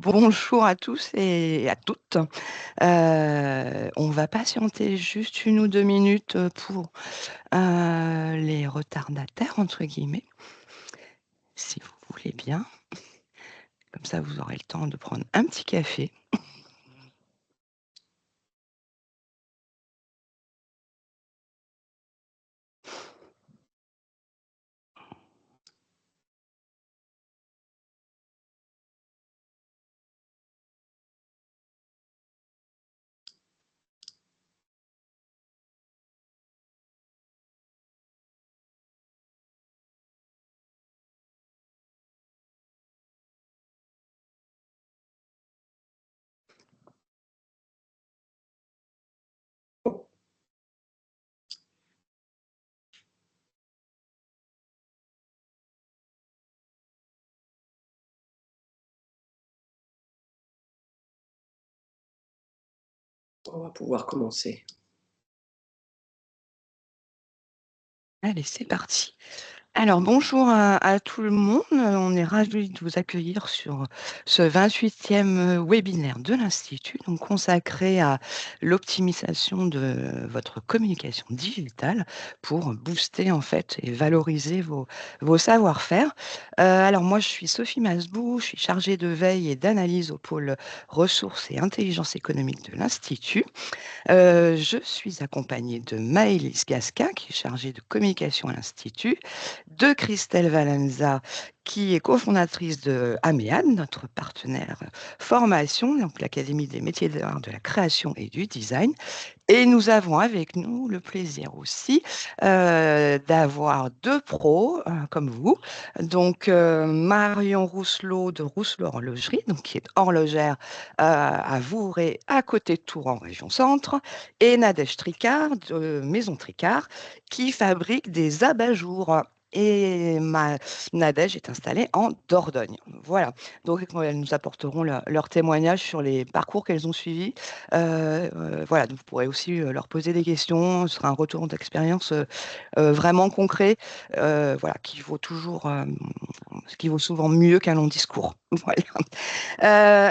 Bonjour à tous et à toutes. On va patienter juste 1 ou 2 minutes, pour, les «retardataires» entre guillemets, si vous voulez bien. Comme ça, vous aurez le temps de prendre un petit café. On va pouvoir commencer. Allez, c'est parti. Alors bonjour à tout le monde, on est ravis de vous accueillir sur ce 28e webinaire de l'Institut, donc consacré à l'optimisation de votre communication digitale pour booster en fait et valoriser vos savoir-faire. Alors moi je suis Sophie Masbou, je suis chargée de veille et d'analyse au pôle ressources et intelligence économique de l'Institut. Je suis accompagnée de Maëlys Gasquin, qui est chargée de communication à l'Institut, de Christelle Valenza, qui est cofondatrice de Améad, notre partenaire formation, donc l'Académie des métiers de l'art, de la création et du design. Et nous avons avec nous le plaisir aussi d'avoir 2 pros comme vous. Donc Marion Rousselot de Rousselot Horlogerie, donc qui est horlogère à Vouvray, à côté de Tours en région centre, et Nadège Tricard de Maison Tricard, qui fabrique des abat-jours. Et Nadège est installée en Dordogne. Voilà. Donc, elles nous apporteront leur témoignage sur les parcours qu'elles ont suivis. Voilà, donc vous pourrez aussi leur poser des questions. Ce sera un retour d'expérience vraiment concret, voilà, qui vaut souvent mieux qu'un long discours. Voilà.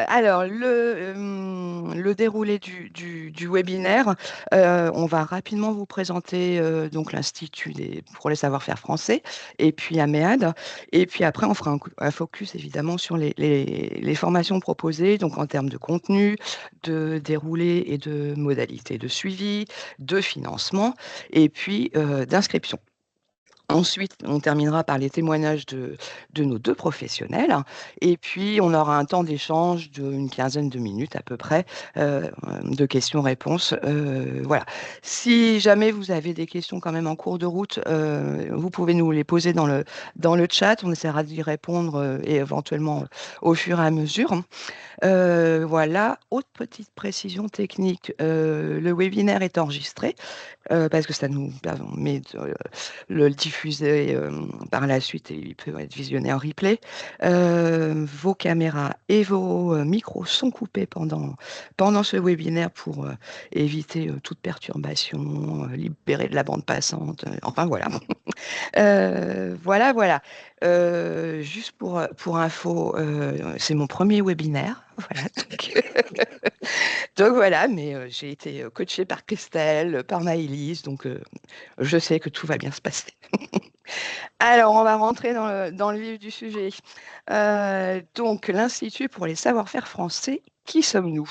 Alors, le déroulé du webinaire, on va rapidement vous présenter donc l'Institut pour les savoir-faire français et puis Améad. Et puis après, on fera un focus évidemment sur les formations proposées, donc en termes de contenu, de déroulé et de modalités de suivi, de financement et puis d'inscription. Ensuite, on terminera par les témoignages de nos 2 professionnels et puis on aura un temps d'échange d'une quinzaine de minutes à peu près, de questions-réponses, voilà. Si jamais vous avez des questions quand même en cours de route, vous pouvez nous les poser dans le chat. On essaiera d'y répondre, et éventuellement au fur et à mesure. Voilà. Autre petite précision technique, le webinaire est enregistré, parce que ça nous permet de le diffuser par la suite et il peut être visionné en replay. Vos caméras et vos micros sont coupés pendant ce webinaire pour éviter toute perturbation, libérer de la bande passante, enfin voilà. Voilà, voilà. Juste pour info, c'est mon premier webinaire. Voilà, donc voilà, mais j'ai été coachée par Christelle, par Maëlys, donc je sais que tout va bien se passer. Alors, on va rentrer dans le vif du sujet. Donc, l'Institut pour les savoir-faire français, qui sommes-nous?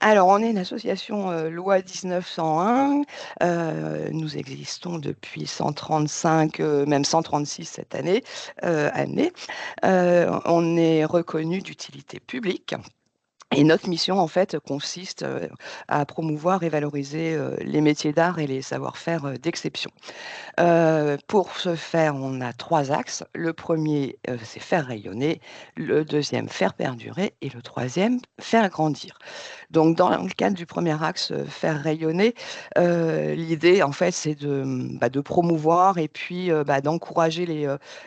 Alors, on est une association loi 1901. Nous existons depuis 135, même 136 cette année. On est reconnu d'utilité publique. Et notre mission, en fait, consiste à promouvoir et valoriser les métiers d'art et les savoir-faire d'exception. Pour ce faire, on a 3 axes. Le premier, c'est faire rayonner, le deuxième, faire perdurer et le troisième, faire grandir. Donc dans le cadre du premier axe, faire rayonner, l'idée en fait c'est de promouvoir et puis, d'encourager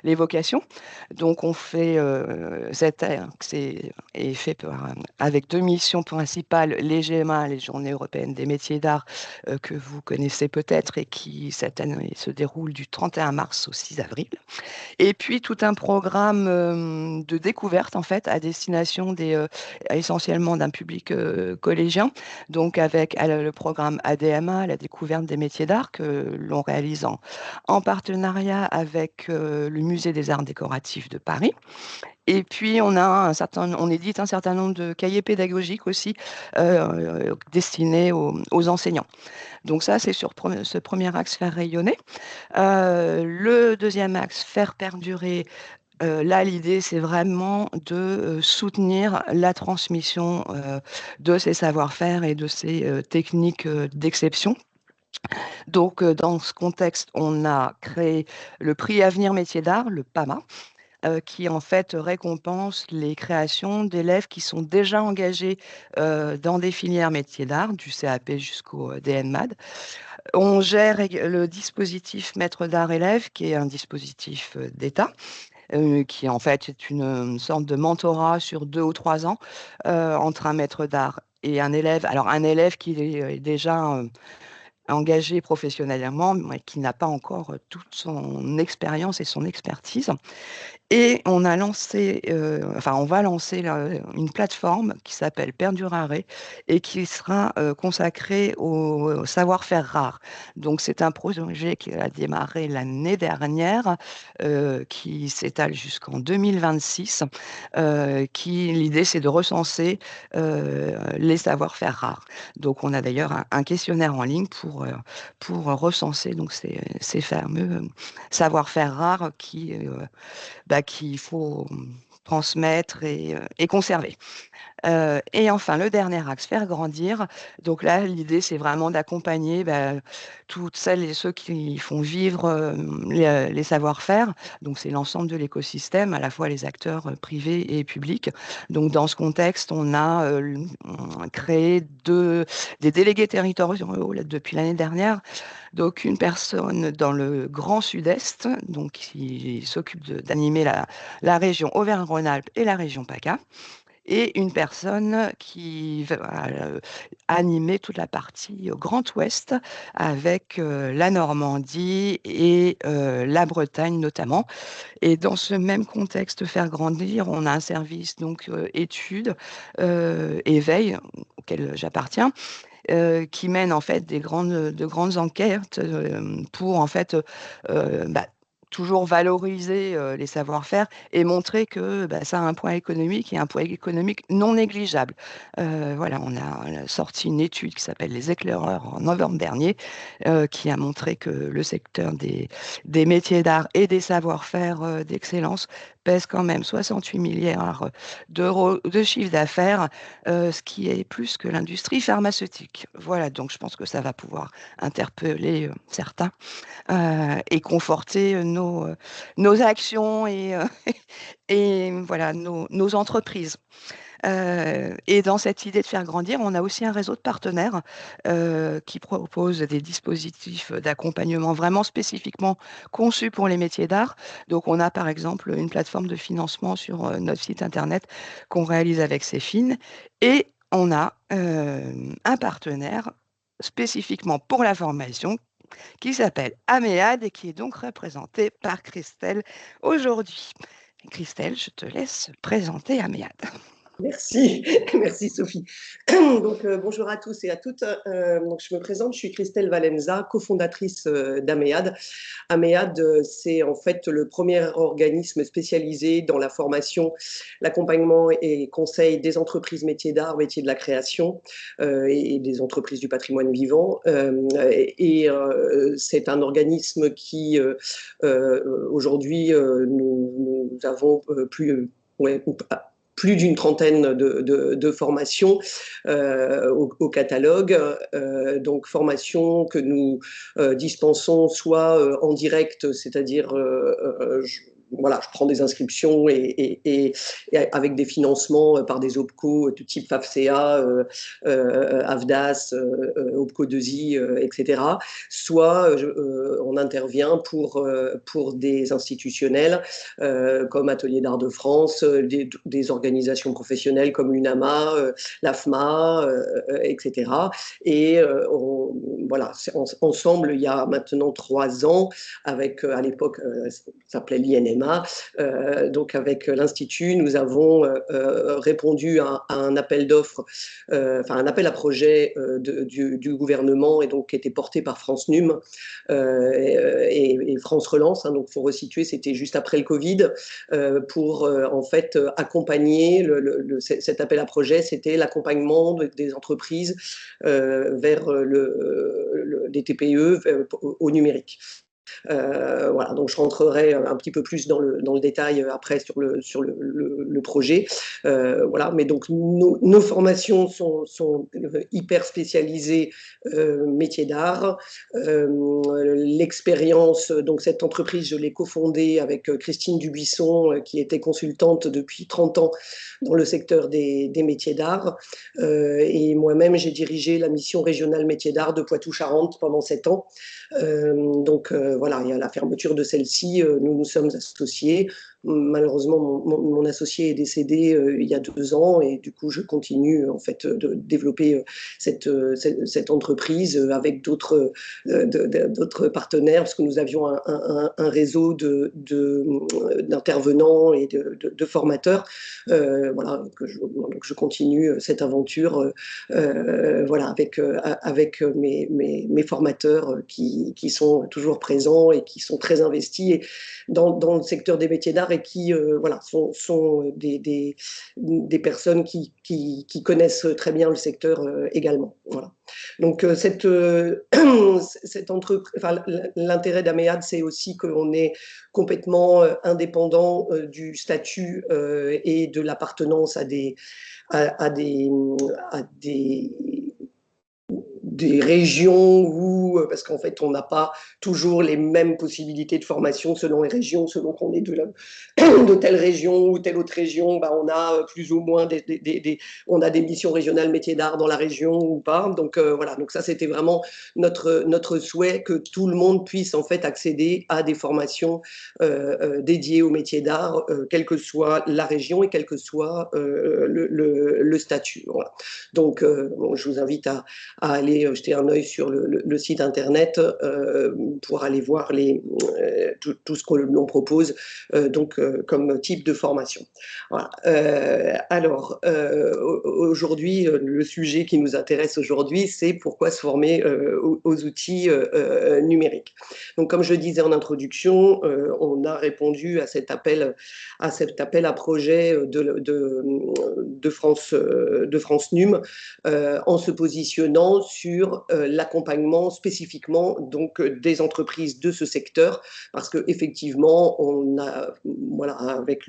les vocations. Donc on fait, cet axe est fait par avec deux missions principales, les GMA, les Journées européennes des métiers d'art, que vous connaissez peut-être et qui cette année se déroulent du 31 mars au 6 avril. Et puis tout un programme de découverte en fait à destination essentiellement d'un public collégien, donc avec le programme ADMA, la découverte des métiers d'art que l'on réalise en partenariat avec le Musée des Arts décoratifs de Paris. Et puis on édite un certain nombre de cahiers pédagogiques aussi destinés aux enseignants. Donc ça, c'est sur ce premier axe, faire rayonner. Le deuxième axe, faire perdurer. Là, l'idée, c'est vraiment de soutenir la transmission de ces savoir-faire et de ces techniques d'exception. Donc, dans ce contexte, on a créé le prix Avenir Métiers d'Art, le PAMA, qui en fait récompense les créations d'élèves qui sont déjà engagés dans des filières métiers d'art, du CAP jusqu'au DNMAD. On gère le dispositif Maître d'art élève, qui est un dispositif d'État, qui en fait est une sorte de mentorat sur 2 ou 3 ans entre un maître d'art et un élève. Alors un élève qui est déjà engagé professionnellement, mais qui n'a pas encore toute son expérience et son expertise. Et on a lancé, enfin, on va lancer une plateforme qui s'appelle Perdurare et qui sera consacrée au savoir-faire rare. Donc, c'est un projet qui a démarré l'année dernière, qui s'étale jusqu'en 2026. L'idée, c'est de recenser les savoir-faire rares. Donc, on a d'ailleurs un questionnaire en ligne pour recenser donc, ces fameux savoir-faire rares qu'il faut transmettre et conserver. Et enfin, le dernier axe, faire grandir. Donc là, l'idée, c'est vraiment d'accompagner toutes celles et ceux qui font vivre les savoir-faire. Donc, c'est l'ensemble de l'écosystème, à la fois les acteurs privés et publics. Donc, dans ce contexte, on a créé des délégués territoriaux depuis l'année dernière. Donc, une personne dans le Grand Sud-Est, donc qui s'occupe d'animer la région Auvergne-Rhône-Alpes et la région PACA, et une personne qui va animer toute la partie Grand Ouest avec la Normandie et la Bretagne notamment. Et dans ce même contexte, faire grandir, on a un service donc études et veille auquel j'appartiens, qui mène en fait de grandes enquêtes pour en fait toujours valoriser les savoir-faire et montrer que ça a un point économique et un point économique non négligeable. Voilà, on a sorti une étude qui s'appelle Les éclaireurs en novembre dernier, qui a montré que le secteur des métiers d'art et des savoir-faire d'excellence pèse quand même 68 milliards d'euros de chiffre d'affaires, ce qui est plus que l'industrie pharmaceutique. Voilà, donc je pense que ça va pouvoir interpeller certains et conforter nos actions et voilà, nos entreprises. Et dans cette idée de faire grandir, on a aussi un réseau de partenaires qui proposent des dispositifs d'accompagnement vraiment spécifiquement conçus pour les métiers d'art. Donc, on a par exemple une plateforme de financement sur notre site internet qu'on réalise avec Céfin. Et on a un partenaire spécifiquement pour la formation qui s'appelle Améade et qui est donc représenté par Christelle aujourd'hui. Christelle, je te laisse présenter Améade. Merci, merci Sophie. Donc, bonjour à tous et à toutes. Donc, je me présente, je suis Christelle Valenza, cofondatrice d'Améade. Améade, c'est en fait le premier organisme spécialisé dans la formation, l'accompagnement et conseil des entreprises métiers d'art, métiers de la création et des entreprises du patrimoine vivant. C'est un organisme qui, aujourd'hui, nous avons plus d'une trentaine de formations au catalogue. Donc, formations que nous dispensons soit en direct, c'est-à-dire voilà, je prends des inscriptions et avec des financements par des OPCO de type FAFSEA, AFDAS, OPCO 2I, etc. Soit on intervient pour des institutionnels comme Atelier d'Art de France, des organisations professionnelles comme l'UNAMA, l'AFMA, etc. Et voilà, ensemble, il y a maintenant 3 ans, avec à l'époque, ça s'appelait l'INMA, donc avec l'Institut, nous avons répondu à un appel d'offres, enfin un appel à projet du gouvernement et donc qui était porté par France Num et France Relance. Hein, donc, il faut resituer, c'était juste après le Covid pour en fait accompagner cet appel à projet, c'était l'accompagnement des entreprises vers des TPE au numérique. Voilà, donc je rentrerai un petit peu plus dans le détail après sur le projet. Voilà, mais donc nos formations sont hyper spécialisées métiers d'art. L'expérience, donc cette entreprise, je l'ai cofondée avec Christine Dubuisson, qui était consultante depuis 30 ans dans le secteur des métiers d'art. Et moi-même, j'ai dirigé la mission régionale métiers d'art de Poitou-Charentes pendant 7 ans. Donc voilà, il y a la fermeture de celle-ci, nous nous sommes associés. Malheureusement, mon associé est décédé il y a 2 ans et du coup, je continue en fait de développer cette entreprise avec d'autres partenaires parce que nous avions un réseau d'intervenants et de formateurs. Voilà, donc je continue cette aventure voilà, avec mes formateurs qui sont toujours présents et qui sont très investis dans le secteur des métiers d'art et qui voilà, sont des personnes qui connaissent très bien le secteur également. Voilà. Donc enfin, l'intérêt d'Améade, c'est aussi qu'on est complètement indépendant du statut et de l'appartenance à des régions où, parce qu'en fait, on n'a pas toujours les mêmes possibilités de formation selon les régions, selon qu'on est de telle région ou telle autre région, bah, on a plus ou moins on a des missions régionales métiers d'art dans la région ou pas. Donc voilà, donc ça c'était vraiment notre souhait que tout le monde puisse en fait accéder à des formations dédiées aux métiers d'art, quelle que soit la région et quel que soit le statut. Voilà. Donc bon, je vous invite à aller jeter un œil sur le site internet pour aller voir tout ce que l'on propose donc comme type de formation. Voilà. Alors aujourd'hui, le sujet qui nous intéresse aujourd'hui, c'est pourquoi se former aux outils numériques. Donc comme je le disais en introduction, on a répondu à cet appel à projet de France Num en se positionnant sur l'accompagnement spécifiquement donc des entreprises de ce secteur parce que effectivement on a voilà avec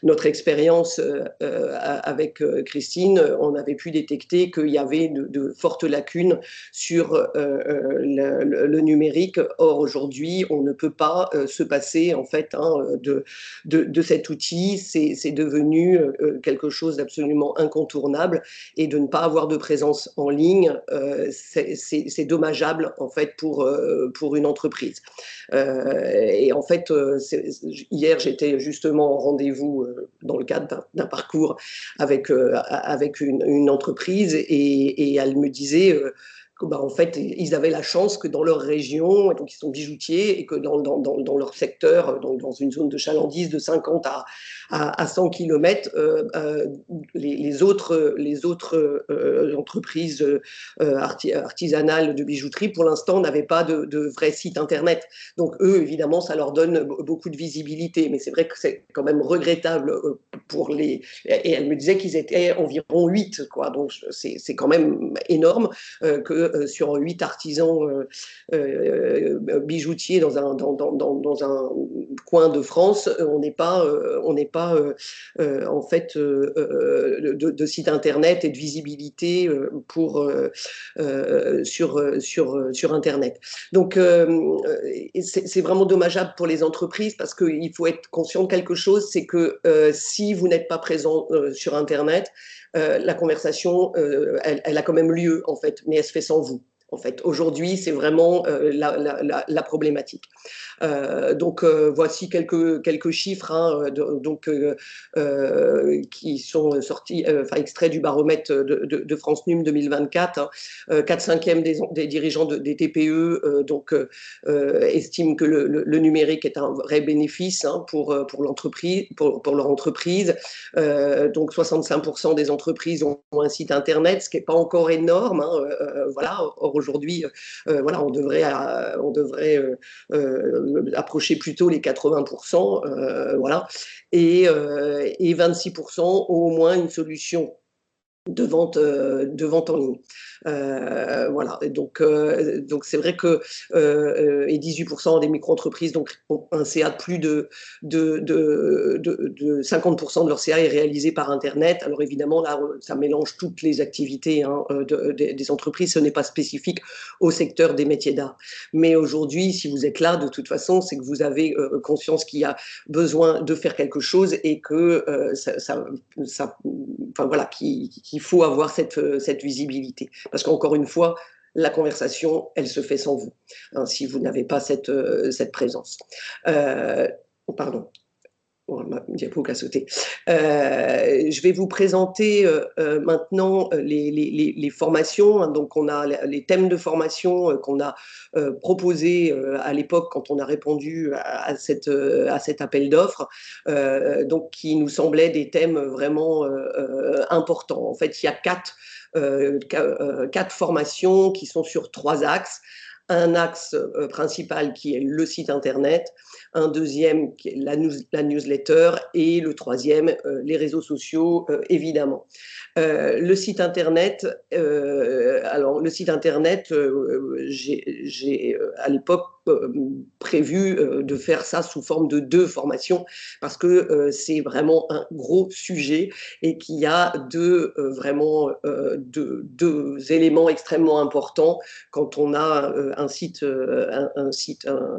notre expérience avec Christine, on avait pu détecter qu'il y avait de fortes lacunes sur le numérique. Or aujourd'hui on ne peut pas se passer en fait hein, de cet outil. C'est devenu quelque chose d'absolument incontournable et de ne pas avoir de présence en ligne, c'est dommageable en fait pour une entreprise. Et en fait, hier j'étais justement en rendez-vous dans le cadre d'un parcours avec une entreprise et elle me disait bah, en fait, ils avaient la chance que dans leur région, donc ils sont bijoutiers, et que dans leur secteur, donc dans une zone de chalandise de 50 à 100 km, les autres entreprises artisanales de bijouterie, pour l'instant, n'avaient pas de vrai site internet. Donc eux, évidemment, ça leur donne beaucoup de visibilité. Mais c'est vrai que c'est quand même regrettable pour les... Et elle me disait qu'ils étaient environ 8, quoi. Donc c'est quand même énorme que sur 8 artisans bijoutiers dans un coins de France, on n'est pas en fait de site internet et de visibilité sur internet. Donc c'est vraiment dommageable pour les entreprises parce qu'il faut être conscient de quelque chose, c'est que si vous n'êtes pas présent sur internet, la conversation, elle a quand même lieu en fait, mais elle se fait sans vous. En fait, aujourd'hui, c'est vraiment la problématique. Donc, voici quelques chiffres hein, qui sont sortis, extraits du baromètre de France Num 2024. Hein. 4/5 des dirigeants des TPE estiment que le numérique est un vrai bénéfice hein, pour l'entreprise, pour leur entreprise. Donc, 65% des entreprises ont un site internet, ce qui n'est pas encore énorme. Hein, voilà. Or, aujourd'hui, voilà, on devrait approcher plutôt les 80%, voilà, et 26% ont au moins une solution de vente en ligne. Voilà. Et donc c'est vrai que et 18% des micro-entreprises donc ont un CA de plus de 50% de leur CA est réalisé par Internet. Alors évidemment là, ça mélange toutes les activités hein, des entreprises. Ce n'est pas spécifique au secteur des métiers d'art. Mais aujourd'hui, si vous êtes là, de toute façon, c'est que vous avez conscience qu'il y a besoin de faire quelque chose et que enfin voilà, qu'il faut avoir cette visibilité. Parce qu'encore une fois, la conversation, elle se fait sans vous, hein, si vous n'avez pas cette présence. Pardon. Ma diapo qui a sauté. Je vais vous présenter maintenant les formations. Donc, on a les thèmes de formation qu'on a proposés à l'époque quand on a répondu à cet appel d'offres, donc qui nous semblaient des thèmes vraiment importants. En fait, il y a quatre formations qui sont sur 3 axes. Un axe principal qui est le site internet, un deuxième qui est la newsletter et le troisième, les réseaux sociaux, évidemment. Le site internet, j'ai à l'époque prévu de faire ça sous forme de 2 formations parce que c'est vraiment un gros sujet et qu'il y a deux éléments extrêmement importants quand on a un site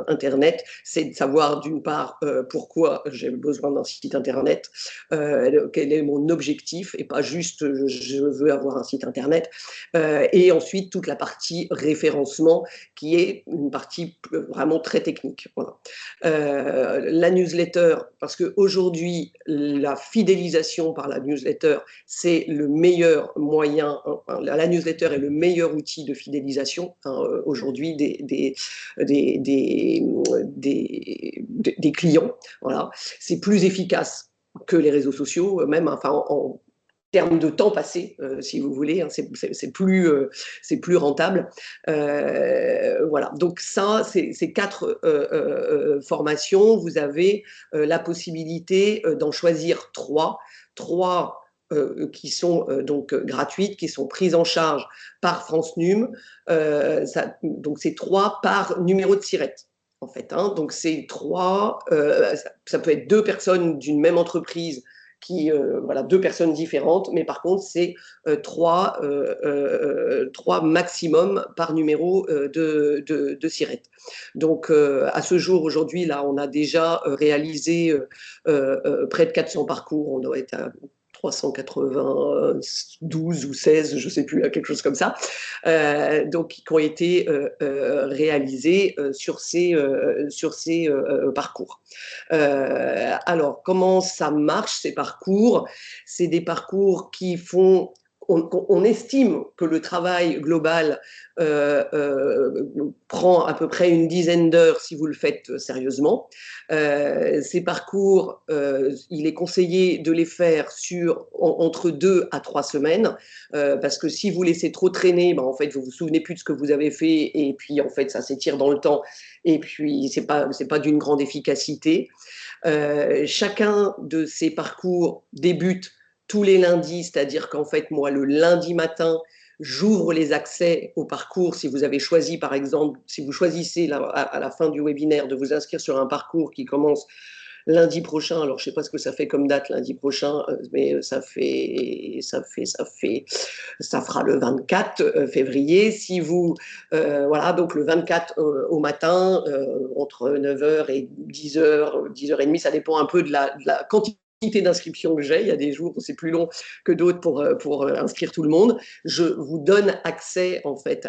internet, c'est de savoir d'une part pourquoi j'ai besoin d'un site internet, quel est mon objectif et pas juste je veux avoir un site internet, et ensuite toute la partie référencement qui est une partie vraiment très technique. Voilà. La newsletter, parce qu'aujourd'hui la fidélisation par la newsletter c'est le meilleur moyen, enfin, la newsletter est le meilleur outil de fidélisation hein, aujourd'hui des clients. Voilà. C'est plus efficace que les réseaux sociaux, même enfin, en termes de temps passé, si vous voulez, hein, c'est plus rentable. Voilà. Donc ça, ces 4 formations, vous avez la possibilité d'en choisir 3 qui sont donc gratuites, qui sont prises en charge par France Num. Donc c'est 3 par numéro de SIRET. En fait, hein. Donc c'est 3, ça peut être 2 personnes d'une même entreprise voilà, 2 personnes différentes, mais par contre, c'est 3 maximum par numéro de SIRET. Donc, à ce jour, aujourd'hui, là, on a déjà réalisé près de 400 parcours. On doit être à 392 ou 16, je ne sais plus, quelque chose comme ça, donc qui ont été réalisés sur ces parcours. Alors, comment ça marche ces parcours? C'est des parcours qui font... On estime que le travail global prend à peu près une dizaine d'heures si vous le faites sérieusement. Ces parcours, il est conseillé de les faire entre 2 à 3 semaines, parce que si vous laissez trop traîner, en fait, vous ne vous souvenez plus de ce que vous avez fait, et puis en fait, ça s'étire dans le temps, et puis c'est pas d'une grande efficacité. Chacun de ces parcours débute tous les lundis, c'est-à-dire qu'en fait, moi, le lundi matin, j'ouvre les accès au parcours. Si vous avez choisi, par exemple, si vous choisissez à la fin du webinaire de vous inscrire sur un parcours qui commence lundi prochain, alors je ne sais pas ce que ça fait comme date lundi prochain, mais ça fera le 24 février. Si vous, voilà, donc le 24 au matin, entre 9h et 10h, 10h30, ça dépend un peu de la quantité d'inscription que j'ai. Il y a des jours où c'est plus long que d'autres pour inscrire tout le monde. Je vous donne accès en fait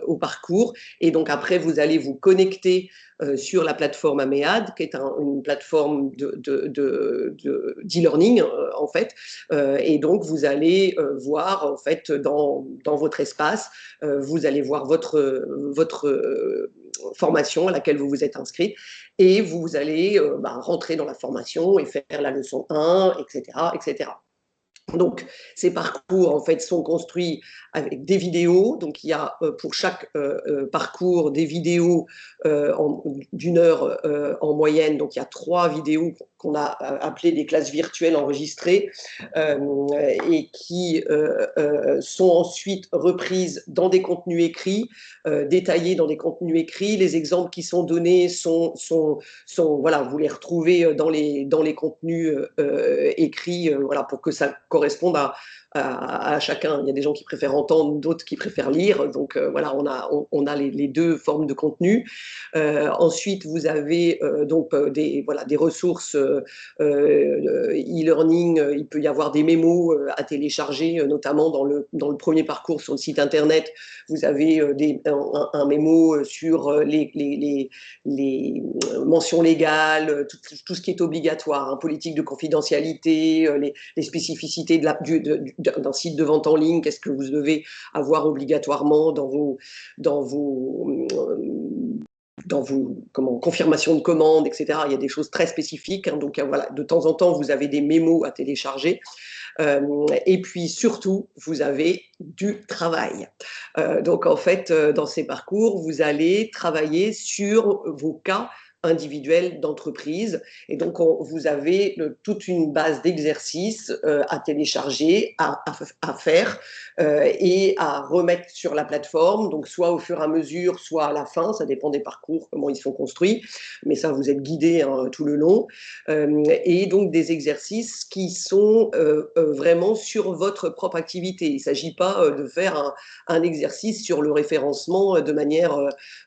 au parcours, et donc après vous allez vous connecter sur la plateforme Améad, qui est une plateforme d'e-learning en fait, et donc vous allez voir en fait dans votre espace, vous allez voir votre formation à laquelle vous vous êtes inscrit, et vous allez rentrer dans la formation et faire la leçon 1, etc., etc. Donc, ces parcours, en fait, sont construits avec des vidéos. Donc, il y a pour chaque parcours des vidéos d'une heure en moyenne. Donc, il y a 3 vidéos qu'on a appelées des classes virtuelles enregistrées et qui sont ensuite reprises dans des contenus écrits, détaillés dans des contenus écrits. Les exemples qui sont donnés voilà, vous les retrouvez dans les contenus écrits, voilà, pour que ça corresponde à chacun. Il y a des gens qui préfèrent entendre, d'autres qui préfèrent lire. Donc voilà, on a les 2 formes de contenu. Ensuite, vous avez donc des ressources e-learning. Il peut y avoir des mémos à télécharger, notamment dans le premier parcours sur le site internet. Vous avez un mémo sur les mentions légales, tout ce qui est obligatoire, hein, politique de confidentialité, les spécificités d'un site de vente en ligne, qu'est-ce que vous devez avoir obligatoirement dans vos confirmations de commandes, etc. Il y a des choses très spécifiques, hein, donc voilà, de temps en temps, vous avez des mémos à télécharger. Et puis surtout, vous avez du travail. Donc en fait, dans ces parcours, vous allez travailler sur vos cas individuels d'entreprise. Et donc, vous avez toute une base d'exercices à télécharger, à faire et à remettre sur la plateforme. Donc, soit au fur et à mesure, soit à la fin. Ça dépend des parcours, comment ils sont construits. Mais ça, vous êtes guidé hein, tout le long. Et donc, des exercices qui sont vraiment sur votre propre activité. Il ne s'agit pas de faire un exercice sur le référencement de manière,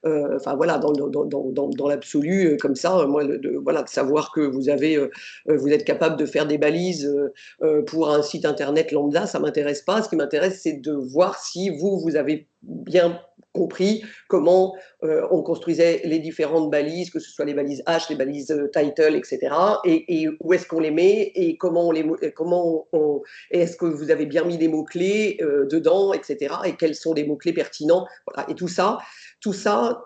enfin voilà, dans l'absolu, comme ça, moi, voilà, de savoir que vous êtes capable de faire des balises pour un site internet lambda, ça m'intéresse pas. Ce qui m'intéresse, c'est de voir si vous avez bien compris comment on construisait les différentes balises, que ce soit les balises H, les balises title, etc. Et où est-ce qu'on les met et est-ce que vous avez bien mis les mots-clés dedans, etc. Et quels sont les mots-clés pertinents. Voilà. Et tout ça,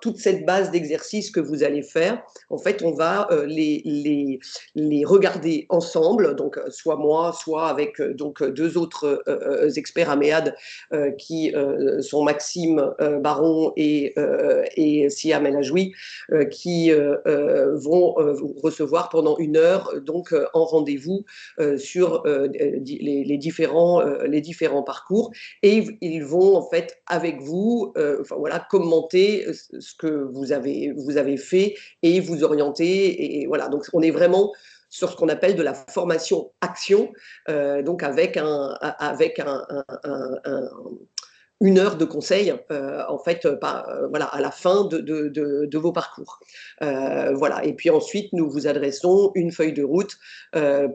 toute cette base d'exercices que vous allez faire, en fait, on va les regarder ensemble, donc soit moi, soit avec donc 2 autres experts Améad qui sont Maxime Baron et Siam El Ajoui, qui vont vous recevoir pendant 1 heure donc en rendez-vous sur les différents parcours, et ils vont en fait avec vous enfin, voilà, commenter ce que vous avez fait et vous orienter, et voilà, donc on est vraiment sur ce qu'on appelle de la formation action, donc avec 1 heure de conseil en fait voilà, à la fin de vos parcours. Voilà. Et puis ensuite, nous vous adressons une feuille de route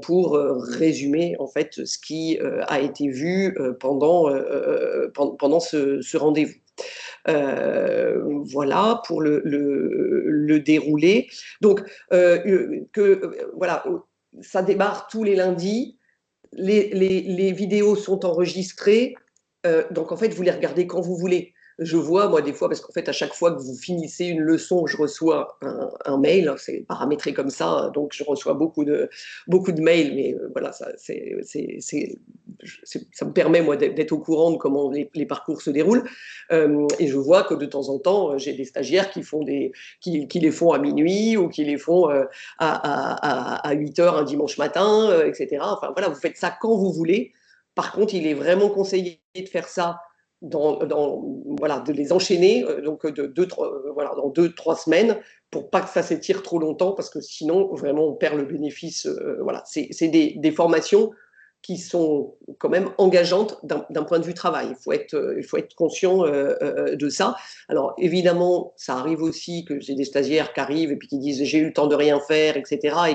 pour résumer en fait ce qui a été vu pendant ce rendez-vous. Voilà pour le déroulé. Donc, voilà, ça démarre tous les lundis. Les vidéos sont enregistrées. Donc, en fait, vous les regardez quand vous voulez. Je vois, moi, des fois, parce qu'en fait, à chaque fois que vous finissez une leçon, je reçois un mail, c'est paramétré comme ça, donc je reçois beaucoup de mails, mais voilà, ça me permet, moi, d'être au courant de comment les parcours se déroulent. Et je vois que de temps en temps, j'ai des stagiaires qui les font à minuit, ou qui les font à 8h un dimanche matin, etc. Enfin, voilà, vous faites ça quand vous voulez. Par contre, il est vraiment conseillé de faire ça voilà, de les enchaîner donc voilà, dans 2-3 semaines pour pas que ça s'étire trop longtemps parce que sinon vraiment on perd le bénéfice. Voilà, c'est des formations qui sont quand même engageantes d'un point de vue travail. Il faut être conscient de ça. Alors évidemment, ça arrive aussi que j'ai des stagiaires qui arrivent et puis qui disent j'ai eu le temps de rien faire, etc. et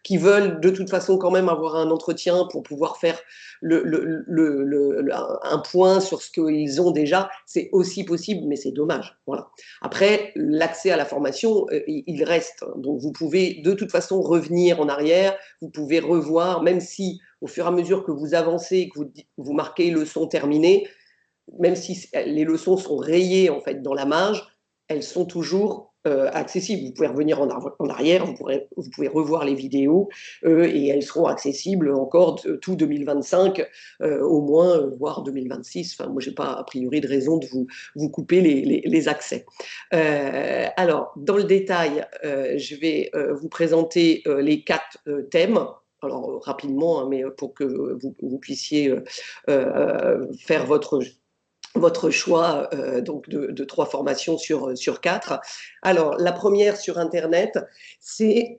qui veulent de toute façon quand même avoir un entretien pour pouvoir faire un point sur ce qu'ils ont déjà. C'est aussi possible, mais c'est dommage. Voilà. Après, l'accès à la formation, il reste. Donc vous pouvez de toute façon revenir en arrière, vous pouvez revoir, même si au fur et à mesure que vous avancez, que vous marquez leçon terminée, même si les leçons sont rayées en fait dans la marge, elles sont toujours accessibles. Vous pouvez revenir en arrière, vous pouvez revoir les vidéos et elles seront accessibles encore tout 2025, au moins, voire 2026. Enfin, moi, j'ai pas a priori de raison de vous couper les accès. Alors, dans le détail, je vais vous présenter les 4 thèmes. Alors, rapidement, hein, mais pour que vous puissiez faire votre choix donc de 3 formations sur 4. Alors, la première sur Internet, c'est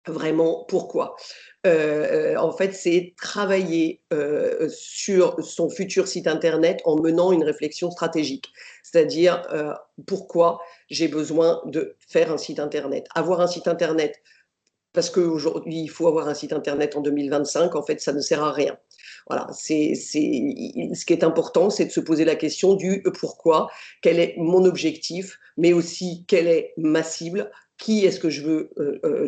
vraiment pourquoi. En fait, c'est travailler sur son futur site Internet en menant une réflexion stratégique. C'est-à-dire pourquoi j'ai besoin de faire un site Internet. Avoir un site Internet, parce qu'aujourd'hui, il faut avoir un site Internet en 2025, en fait, ça ne sert à rien. Voilà, ce qui est important, c'est de se poser la question du pourquoi, quel est mon objectif, mais aussi quelle est ma cible, qui est-ce que je veux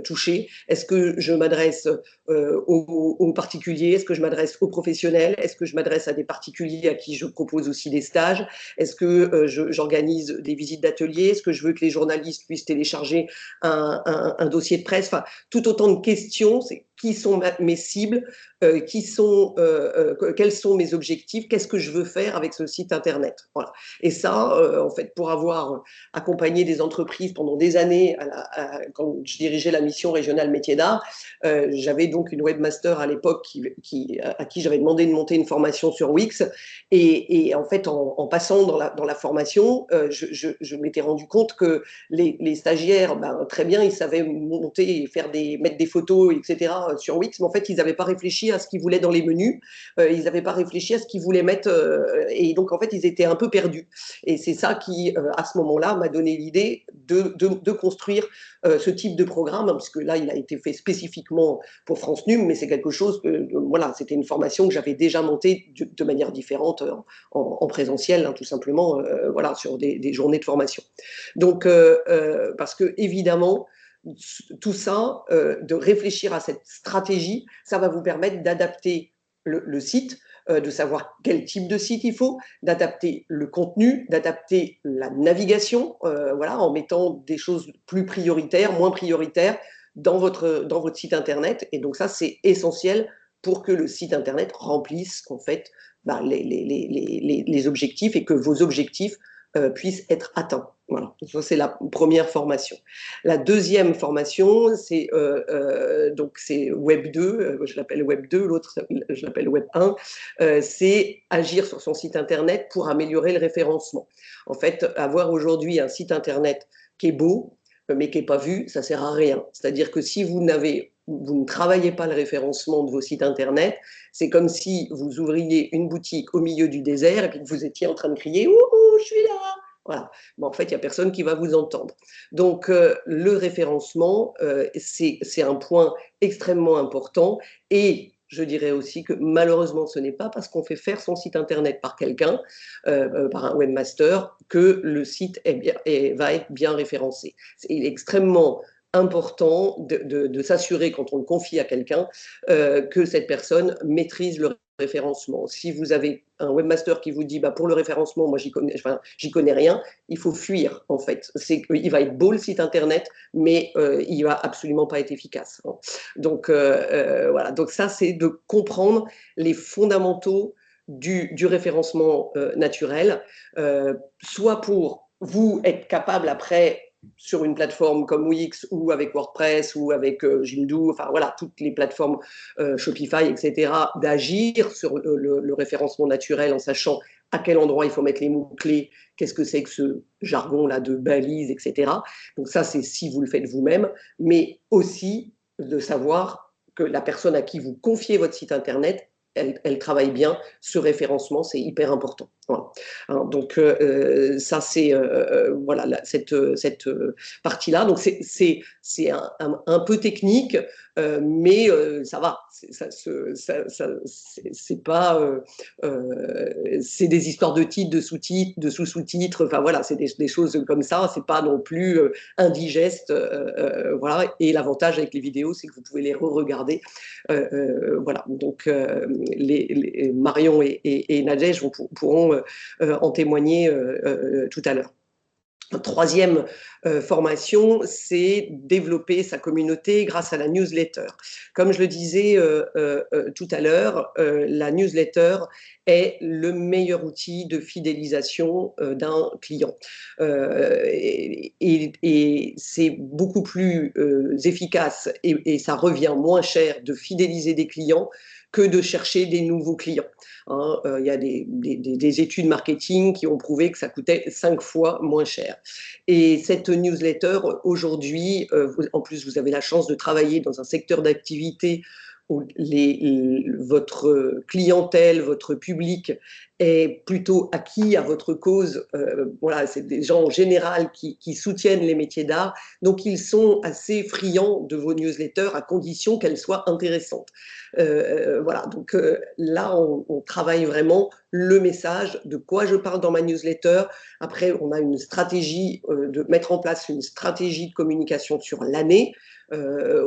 toucher, est-ce que je m'adresse aux particuliers, est-ce que je m'adresse aux professionnels, est-ce que je m'adresse à des particuliers à qui je propose aussi des stages, est-ce que j'organise des visites d'ateliers, est-ce que je veux que les journalistes puissent télécharger un dossier de presse, enfin, tout autant de questions, c'est qui sont mes cibles, quels sont mes objectifs, qu'est-ce que je veux faire avec ce site Internet. Voilà. Et ça, en fait, pour avoir accompagné des entreprises pendant des années quand je dirigeais la mission régionale métiers d'art, j'avais donc une webmaster à l'époque à qui j'avais demandé de monter une formation sur Wix. Et en fait, en passant dans la formation, je m'étais rendu compte que les stagiaires, très bien, ils savaient monter et mettre des photos, etc. sur Wix, mais en fait, ils n'avaient pas réfléchi à ce qu'ils voulaient dans les menus, ils n'avaient pas réfléchi à ce qu'ils voulaient mettre, et donc en fait, ils étaient un peu perdus. Et c'est ça qui, à ce moment-là, m'a donné l'idée de construire ce type de programme, hein, parce que là, il a été fait spécifiquement pour France Num, mais c'est quelque chose que, voilà, c'était une formation que j'avais déjà montée de manière différente en présentiel, hein, tout simplement, voilà, sur des journées de formation. Donc, parce que évidemment, tout ça, de réfléchir à cette stratégie, ça va vous permettre d'adapter le site, de savoir quel type de site il faut, d'adapter le contenu, d'adapter la navigation, voilà, en mettant des choses plus prioritaires, moins prioritaires dans votre site Internet. Et donc ça, c'est essentiel pour que le site Internet remplisse en fait les objectifs et que vos objectifs puissent être atteints. Voilà, ça c'est la première formation. La deuxième formation, donc c'est Web 2, je l'appelle Web 2, l'autre je l'appelle Web 1, c'est agir sur son site Internet pour améliorer le référencement. En fait, avoir aujourd'hui un site Internet qui est beau, mais qui n'est pas vu, ça ne sert à rien. C'est-à-dire que si vous ne travaillez pas le référencement de vos sites Internet, c'est comme si vous ouvriez une boutique au milieu du désert et puis que vous étiez en train de crier « Ouh, je suis là !» Voilà. Bon, en fait, il n'y a personne qui va vous entendre. Donc, le référencement, c'est un point extrêmement important. Et je dirais aussi que malheureusement, ce n'est pas parce qu'on fait faire son site Internet par quelqu'un, par un webmaster, que le site va être bien référencé. Il est extrêmement important de s'assurer, quand on le confie à quelqu'un, que cette personne maîtrise le référencement. Si vous avez un webmaster qui vous dit pour le référencement, moi j'y connais rien, il faut fuir en fait. Il va être beau le site Internet, mais il va absolument pas être efficace. Donc voilà, donc ça c'est de comprendre les fondamentaux du référencement naturel, soit pour vous être capable après sur une plateforme comme Wix ou avec WordPress ou avec Jimdo, enfin voilà, toutes les plateformes Shopify, etc., d'agir sur le référencement naturel en sachant à quel endroit il faut mettre les mots-clés, qu'est-ce que c'est que ce jargon-là de balises, etc. Donc ça, c'est si vous le faites vous-même, mais aussi de savoir que la personne à qui vous confiez votre site internet, elle travaille bien. Ce référencement, c'est hyper important. Voilà. Hein, donc ça, c'est voilà cette partie-là. Donc c'est un peu technique, mais ça va. C'est pas. C'est des histoires de titres, de sous-titres, de sous-sous-titres. Enfin voilà, c'est des choses comme ça. C'est pas non plus indigeste. Voilà. Et l'avantage avec les vidéos, c'est que vous pouvez les re-regarder. Voilà. Donc Marion et Nadège pourront en témoigner tout à l'heure. Troisième formation, c'est développer sa communauté grâce à la newsletter. Comme je le disais tout à l'heure, la newsletter est le meilleur outil de fidélisation d'un client. Et c'est beaucoup plus efficace et ça revient moins cher de fidéliser des clients que de chercher des nouveaux clients. Hein, y a des études marketing qui ont prouvé que ça coûtait 5 fois moins cher. Et cette newsletter, aujourd'hui, en plus, vous avez la chance de travailler dans un secteur d'activité où votre clientèle, votre public est plutôt acquis à votre cause. Voilà, c'est des gens en général qui soutiennent les métiers d'art, donc ils sont assez friands de vos newsletters à condition qu'elles soient intéressantes. Voilà, donc là, on travaille vraiment le message, de quoi je parle dans ma newsletter. Après, on a une stratégie de mettre en place une stratégie de communication sur l'année.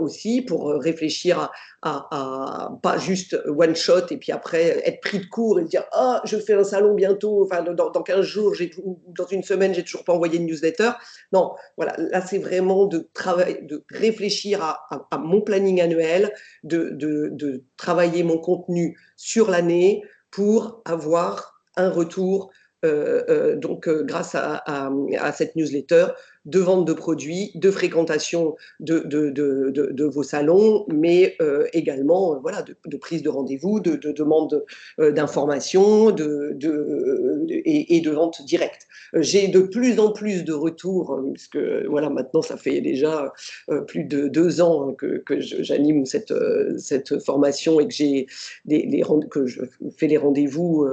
Aussi pour réfléchir à pas juste one shot et puis après être pris de court et dire ah je fais un salon bientôt, enfin dans 15 jours ou dans une semaine j'ai toujours pas envoyé une newsletter. Non, voilà, là c'est vraiment de travailler, de réfléchir à mon planning annuel, de travailler mon contenu sur l'année pour avoir un retour donc grâce à cette newsletter de vente de produits, de fréquentation de vos salons, mais également voilà, de prise de rendez-vous, de demande d'informations et de vente directe. J'ai de plus en plus de retours, puisque voilà, maintenant ça fait déjà plus de 2 ans que j'anime cette formation et que je fais les rendez-vous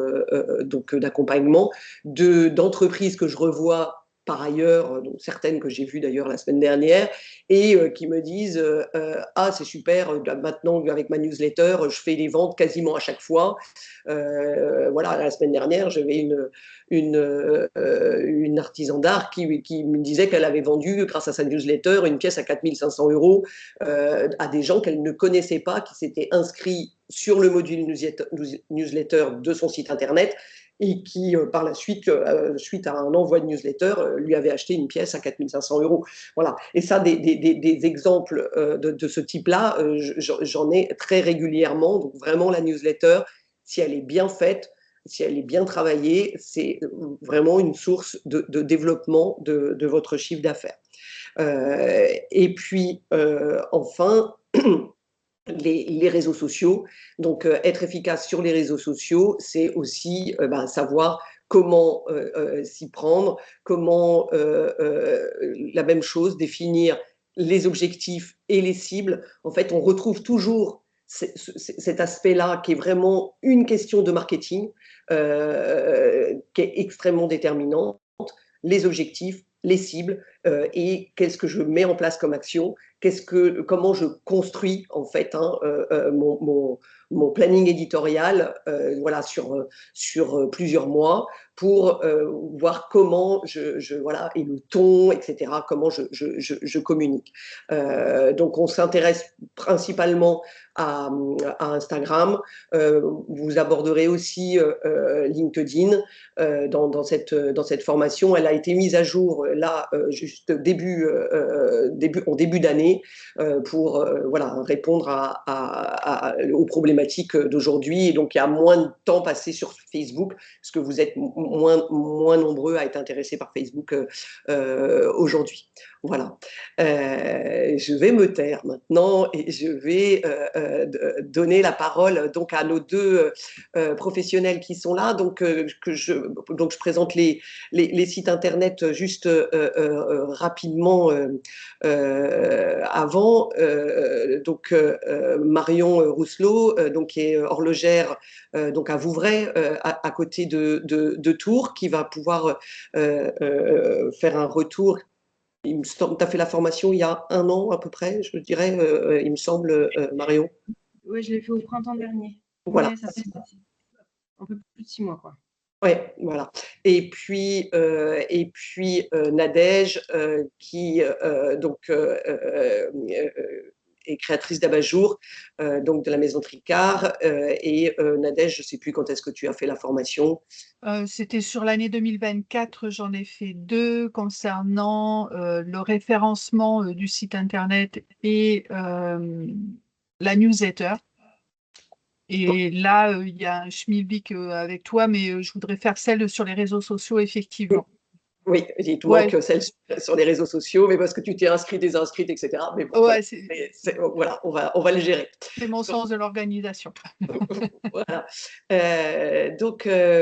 donc d'accompagnement d'entreprises que je revois par ailleurs, donc certaines que j'ai vues d'ailleurs la semaine dernière, et qui me disent ah c'est super, maintenant avec ma newsletter, je fais les ventes quasiment à chaque fois. Voilà, la semaine dernière, j'avais une artisan d'art qui me disait qu'elle avait vendu, grâce à sa newsletter, une pièce à 4 500 € à des gens qu'elle ne connaissait pas, qui s'étaient inscrits sur le module newsletter de son site internet et qui, par la suite, suite à un envoi de newsletter, lui avait acheté une pièce à 4 500 €. Voilà. Et ça, des exemples de ce type-là, j'en ai très régulièrement. Donc vraiment, la newsletter, si elle est bien faite, si elle est bien travaillée, c'est vraiment une source de développement de votre chiffre d'affaires. Et puis, enfin, les réseaux sociaux. Donc, être efficace sur les réseaux sociaux, c'est aussi savoir comment s'y prendre, comment, la même chose, définir les objectifs et les cibles. En fait, on retrouve toujours cet aspect-là qui est vraiment une question de marketing, qui est extrêmement déterminante. Les objectifs, les cibles et qu'est-ce que je mets en place comme action, comment je construis en fait mon planning éditorial voilà, sur plusieurs mois pour voir comment voilà, et le ton, etc., comment je communique. Donc on s'intéresse principalement à Instagram. Vous aborderez aussi LinkedIn dans cette formation. Elle a été mise à jour là juste en début d'année pour voilà, répondre aux problématiques d'aujourd'hui. Et donc il y a moins de temps passé sur Facebook parce que vous êtes moins nombreux à être intéressés par Facebook aujourd'hui. Voilà. Je vais me taire maintenant et je vais donner la parole donc à nos deux professionnels qui sont là. Donc je présente les sites internet juste rapidement avant. Marion Rousselot, donc qui est horlogère donc à Vouvray, à côté de Tours, qui va pouvoir faire un retour. Tu as fait la formation il y a 1 an à peu près, je dirais, il me semble, Marion. Oui, je l'ai fait au printemps dernier. Voilà. Ouais, ça fait un peu plus de 6 mois, quoi. Oui, voilà. Et puis Nadège, qui est créatrice d'abat-jour, donc de la Maison Tricard. Nadège, je ne sais plus quand est-ce que tu as fait la formation. C'était sur l'année 2024, j'en ai fait 2 concernant le référencement du site internet et la newsletter. Et là, il y a un schmilblick avec toi, mais je voudrais faire celle sur les réseaux sociaux, effectivement. Oui, dis-toi que celle sur les réseaux sociaux, mais parce que tu t'es inscrite, désinscrite, etc. Mais bon, Ouais, voilà, on va le gérer. C'est mon sens de l'organisation. Voilà.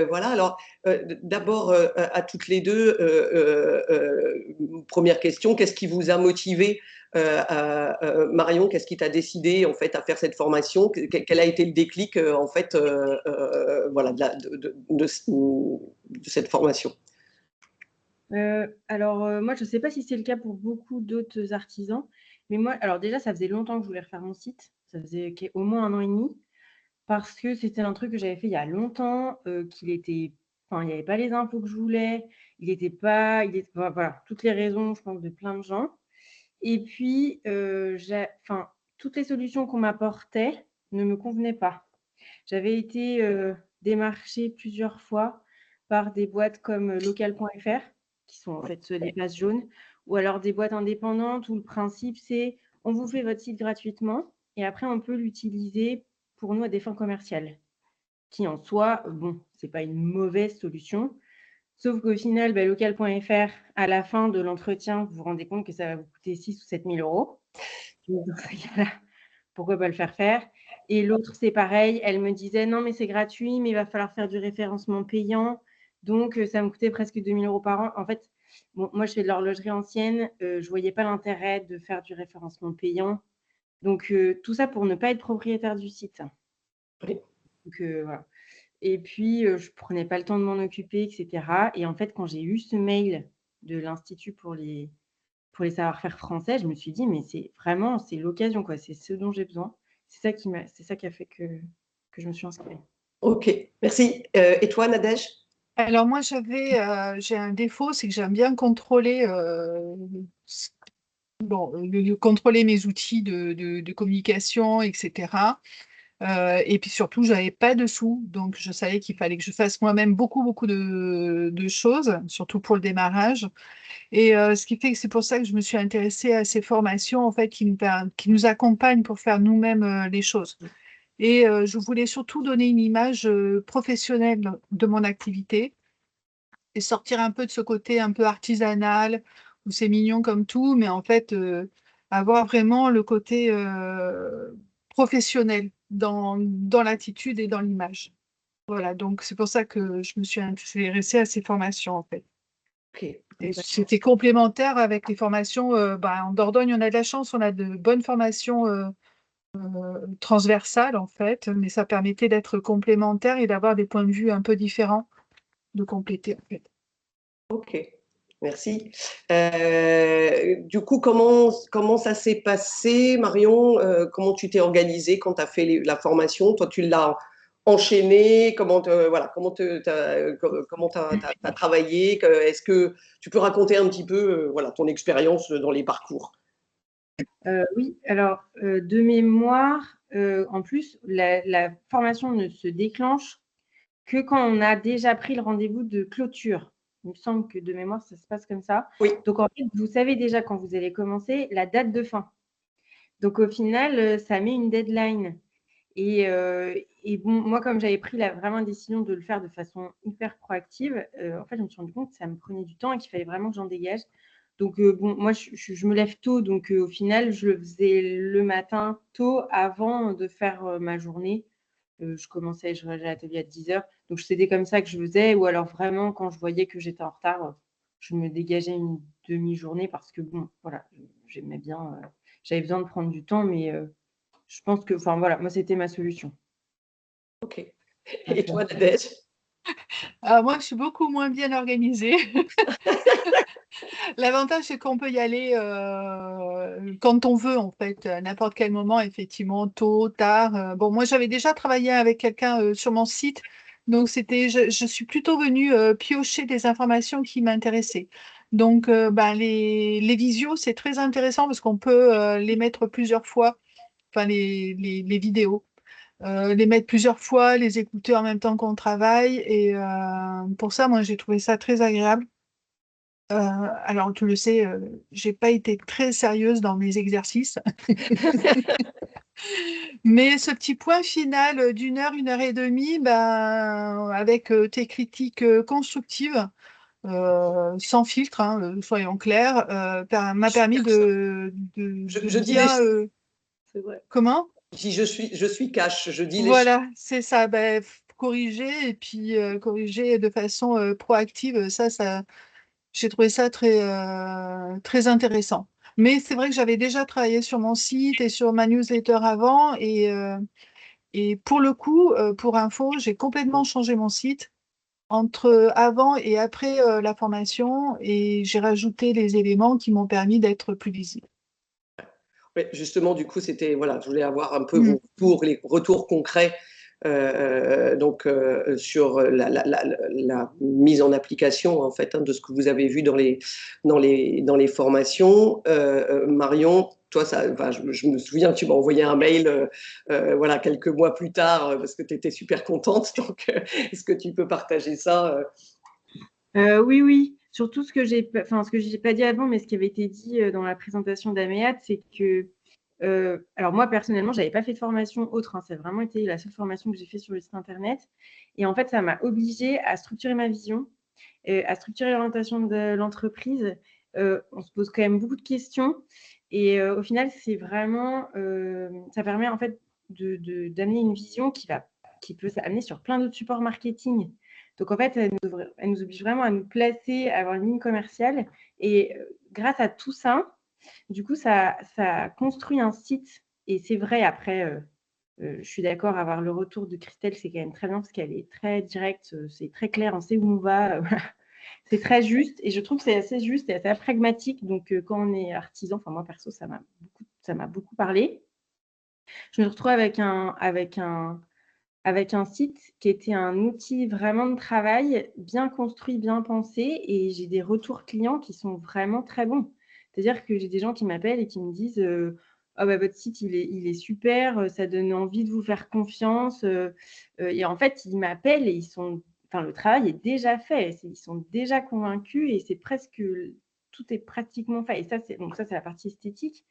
Voilà. Alors, d'abord, à toutes les deux, première question, qu'est-ce qui vous a motivé, Marion, qu'est-ce qui t'a décidé en fait à faire cette formation? Quel a été le déclic en fait, voilà, de cette formation? Moi, je ne sais pas si c'est le cas pour beaucoup d'autres artisans, mais moi, alors déjà, ça faisait longtemps que je voulais refaire mon site. Ça faisait au moins 1 an et demi, parce que c'était un truc que j'avais fait il y a longtemps, il n'y avait pas les infos que je voulais, voilà, toutes les raisons, je pense, de plein de gens. Et puis, toutes les solutions qu'on m'apportait ne me convenaient pas. J'avais été démarchée plusieurs fois par des boîtes comme local.fr, qui sont en fait des places jaunes, ou alors des boîtes indépendantes où le principe, c'est on vous fait votre site gratuitement et après, on peut l'utiliser pour nous à des fins commerciales, qui en soi, bon, ce n'est pas une mauvaise solution. Sauf qu'au final, local.fr, à la fin de l'entretien, vous vous rendez compte que ça va vous coûter 6 ou 7 000 euros. Donc, dans ce cas-là, pourquoi pas le faire? Et l'autre, c'est pareil. Elle me disait, non, mais c'est gratuit, mais il va falloir faire du référencement payant. Donc, ça me coûtait presque 2 000 euros par an. En fait, bon, moi, je fais de l'horlogerie ancienne. Je ne voyais pas l'intérêt de faire du référencement payant. Donc, tout ça pour ne pas être propriétaire du site. Oui. Donc, voilà. Et puis, je ne prenais pas le temps de m'en occuper, etc. Et en fait, quand j'ai eu ce mail de l'Institut pour les savoir-faire français, je me suis dit, mais c'est l'occasion, quoi. C'est ce dont j'ai besoin. C'est ça qui a fait que je me suis inscrite. Ok, merci. Et toi, Nadège? Alors moi, j'ai un défaut, c'est que j'aime bien contrôler, contrôler mes outils de communication, etc. Et puis surtout, je n'avais pas de sous, donc je savais qu'il fallait que je fasse moi-même beaucoup de choses, surtout pour le démarrage. Et ce qui fait que c'est pour ça que je me suis intéressée à ces formations en fait qui nous accompagnent pour faire nous-mêmes les choses. Et je voulais surtout donner une image professionnelle de mon activité et sortir un peu de ce côté un peu artisanal où c'est mignon comme tout, mais en fait avoir vraiment le côté professionnel dans l'attitude et dans l'image. Voilà, donc c'est pour ça que je me suis intéressée à ces formations en fait. Ok. Et c'était complémentaire avec les formations. En Dordogne, on a de la chance, on a de bonnes formations transversales en fait, mais ça permettait d'être complémentaire et d'avoir des points de vue un peu différents, de compléter en fait. Ok, merci. Du coup, comment ça s'est passé, Marion? Comment tu t'es organisée quand tu as fait la formation? Toi, tu l'as enchaînée? Comment tu as travaillé? Est-ce que tu peux raconter un petit peu voilà, ton expérience dans les parcours? Oui, alors de mémoire, en plus, la formation ne se déclenche que quand on a déjà pris le rendez-vous de clôture. Il me semble que de mémoire, ça se passe comme ça. Oui. Donc, en fait, vous savez déjà quand vous allez commencer la date de fin. Donc, au final, ça met une deadline. Et bon, moi, comme j'avais pris vraiment la décision de le faire de façon hyper proactive, en fait, je me suis rendu compte que ça me prenait du temps et qu'il fallait vraiment que j'en dégage. Donc, bon, moi, je me lève tôt. Donc, au final, je le faisais le matin tôt avant de faire ma journée. Je commençais, je à l'atelier à 10h. Donc, c'était comme ça que je faisais. Ou alors, vraiment, quand je voyais que j'étais en retard, je me dégageais une demi-journée parce que, bon, voilà, j'aimais bien, j'avais besoin de prendre du temps. Mais je pense que, enfin, voilà, moi, c'était ma solution. Ok. Et toi, Nadège? Moi, je suis beaucoup moins bien organisée. L'avantage, c'est qu'on peut y aller quand on veut, en fait, à n'importe quel moment, effectivement, tôt, tard. Bon, moi, j'avais déjà travaillé avec quelqu'un sur mon site, donc je suis plutôt venue piocher des informations qui m'intéressaient. Donc, ben, les visios, c'est très intéressant parce qu'on peut les mettre plusieurs fois, enfin, les vidéos. Les mettre plusieurs fois, les écouter en même temps qu'on travaille. Et pour ça, moi, j'ai trouvé ça très agréable. Alors, tu le sais, j'ai pas été très sérieuse dans mes exercices, mais ce petit point final d'une heure et demie, ben, avec tes critiques constructives, sans filtre, hein, soyons clairs, m'a permis de Je dis les bien... choses, c'est vrai. Comment? Si je suis cash, je dis les choses. Voilà, c'est ça, ben, corriger et puis corriger de façon proactive, j'ai trouvé ça très intéressant. Mais c'est vrai que j'avais déjà travaillé sur mon site et sur ma newsletter avant. Et pour le coup, pour info, j'ai complètement changé mon site entre avant et après la formation. Et j'ai rajouté les éléments qui m'ont permis d'être plus visible. Ouais, justement, du coup, c'était, voilà, je voulais avoir un peu Mm. vos retours, les retours concrets sur la mise en application en fait de ce que vous avez vu dans les formations. Marion, toi, ça, enfin, je me souviens, tu m'as envoyé un mail voilà, quelques mois plus tard parce que tu étais super contente. Donc, est-ce que tu peux partager ça Oui, oui. Surtout ce que j'ai pas dit avant, mais ce qui avait été dit dans la présentation d'Améad, c'est que, alors moi personnellement, j'avais pas fait de formation autre, hein, ça a vraiment été la seule formation que j'ai fait sur le site internet. Et en fait, ça m'a obligée à structurer ma vision, à structurer l'orientation de l'entreprise. On se pose quand même beaucoup de questions. Et au final, c'est vraiment, ça permet en fait d'amener une vision qui peut s'amener sur plein d'autres supports marketing. Donc, en fait, elle nous oblige vraiment à nous placer, à avoir une ligne commerciale. Et grâce à tout ça, du coup, ça construit un site. Et c'est vrai, après, je suis d'accord, avoir le retour de Christelle, c'est quand même très bien parce qu'elle est très directe, c'est très clair, on sait où on va. C'est très juste. Et je trouve que c'est assez juste et assez pragmatique. Donc, quand on est artisan, enfin, moi, perso, ça m'a beaucoup parlé. Je me retrouve avec un site qui était un outil vraiment de travail, bien construit, bien pensé, et j'ai des retours clients qui sont vraiment très bons. C'est-à-dire que j'ai des gens qui m'appellent et qui me disent ah bah, votre site, il est super, ça donne envie de vous faire confiance. Et en fait, ils m'appellent et le travail est déjà fait, ils sont déjà convaincus et c'est presque, tout est pratiquement fait. Et ça, c'est la partie esthétique.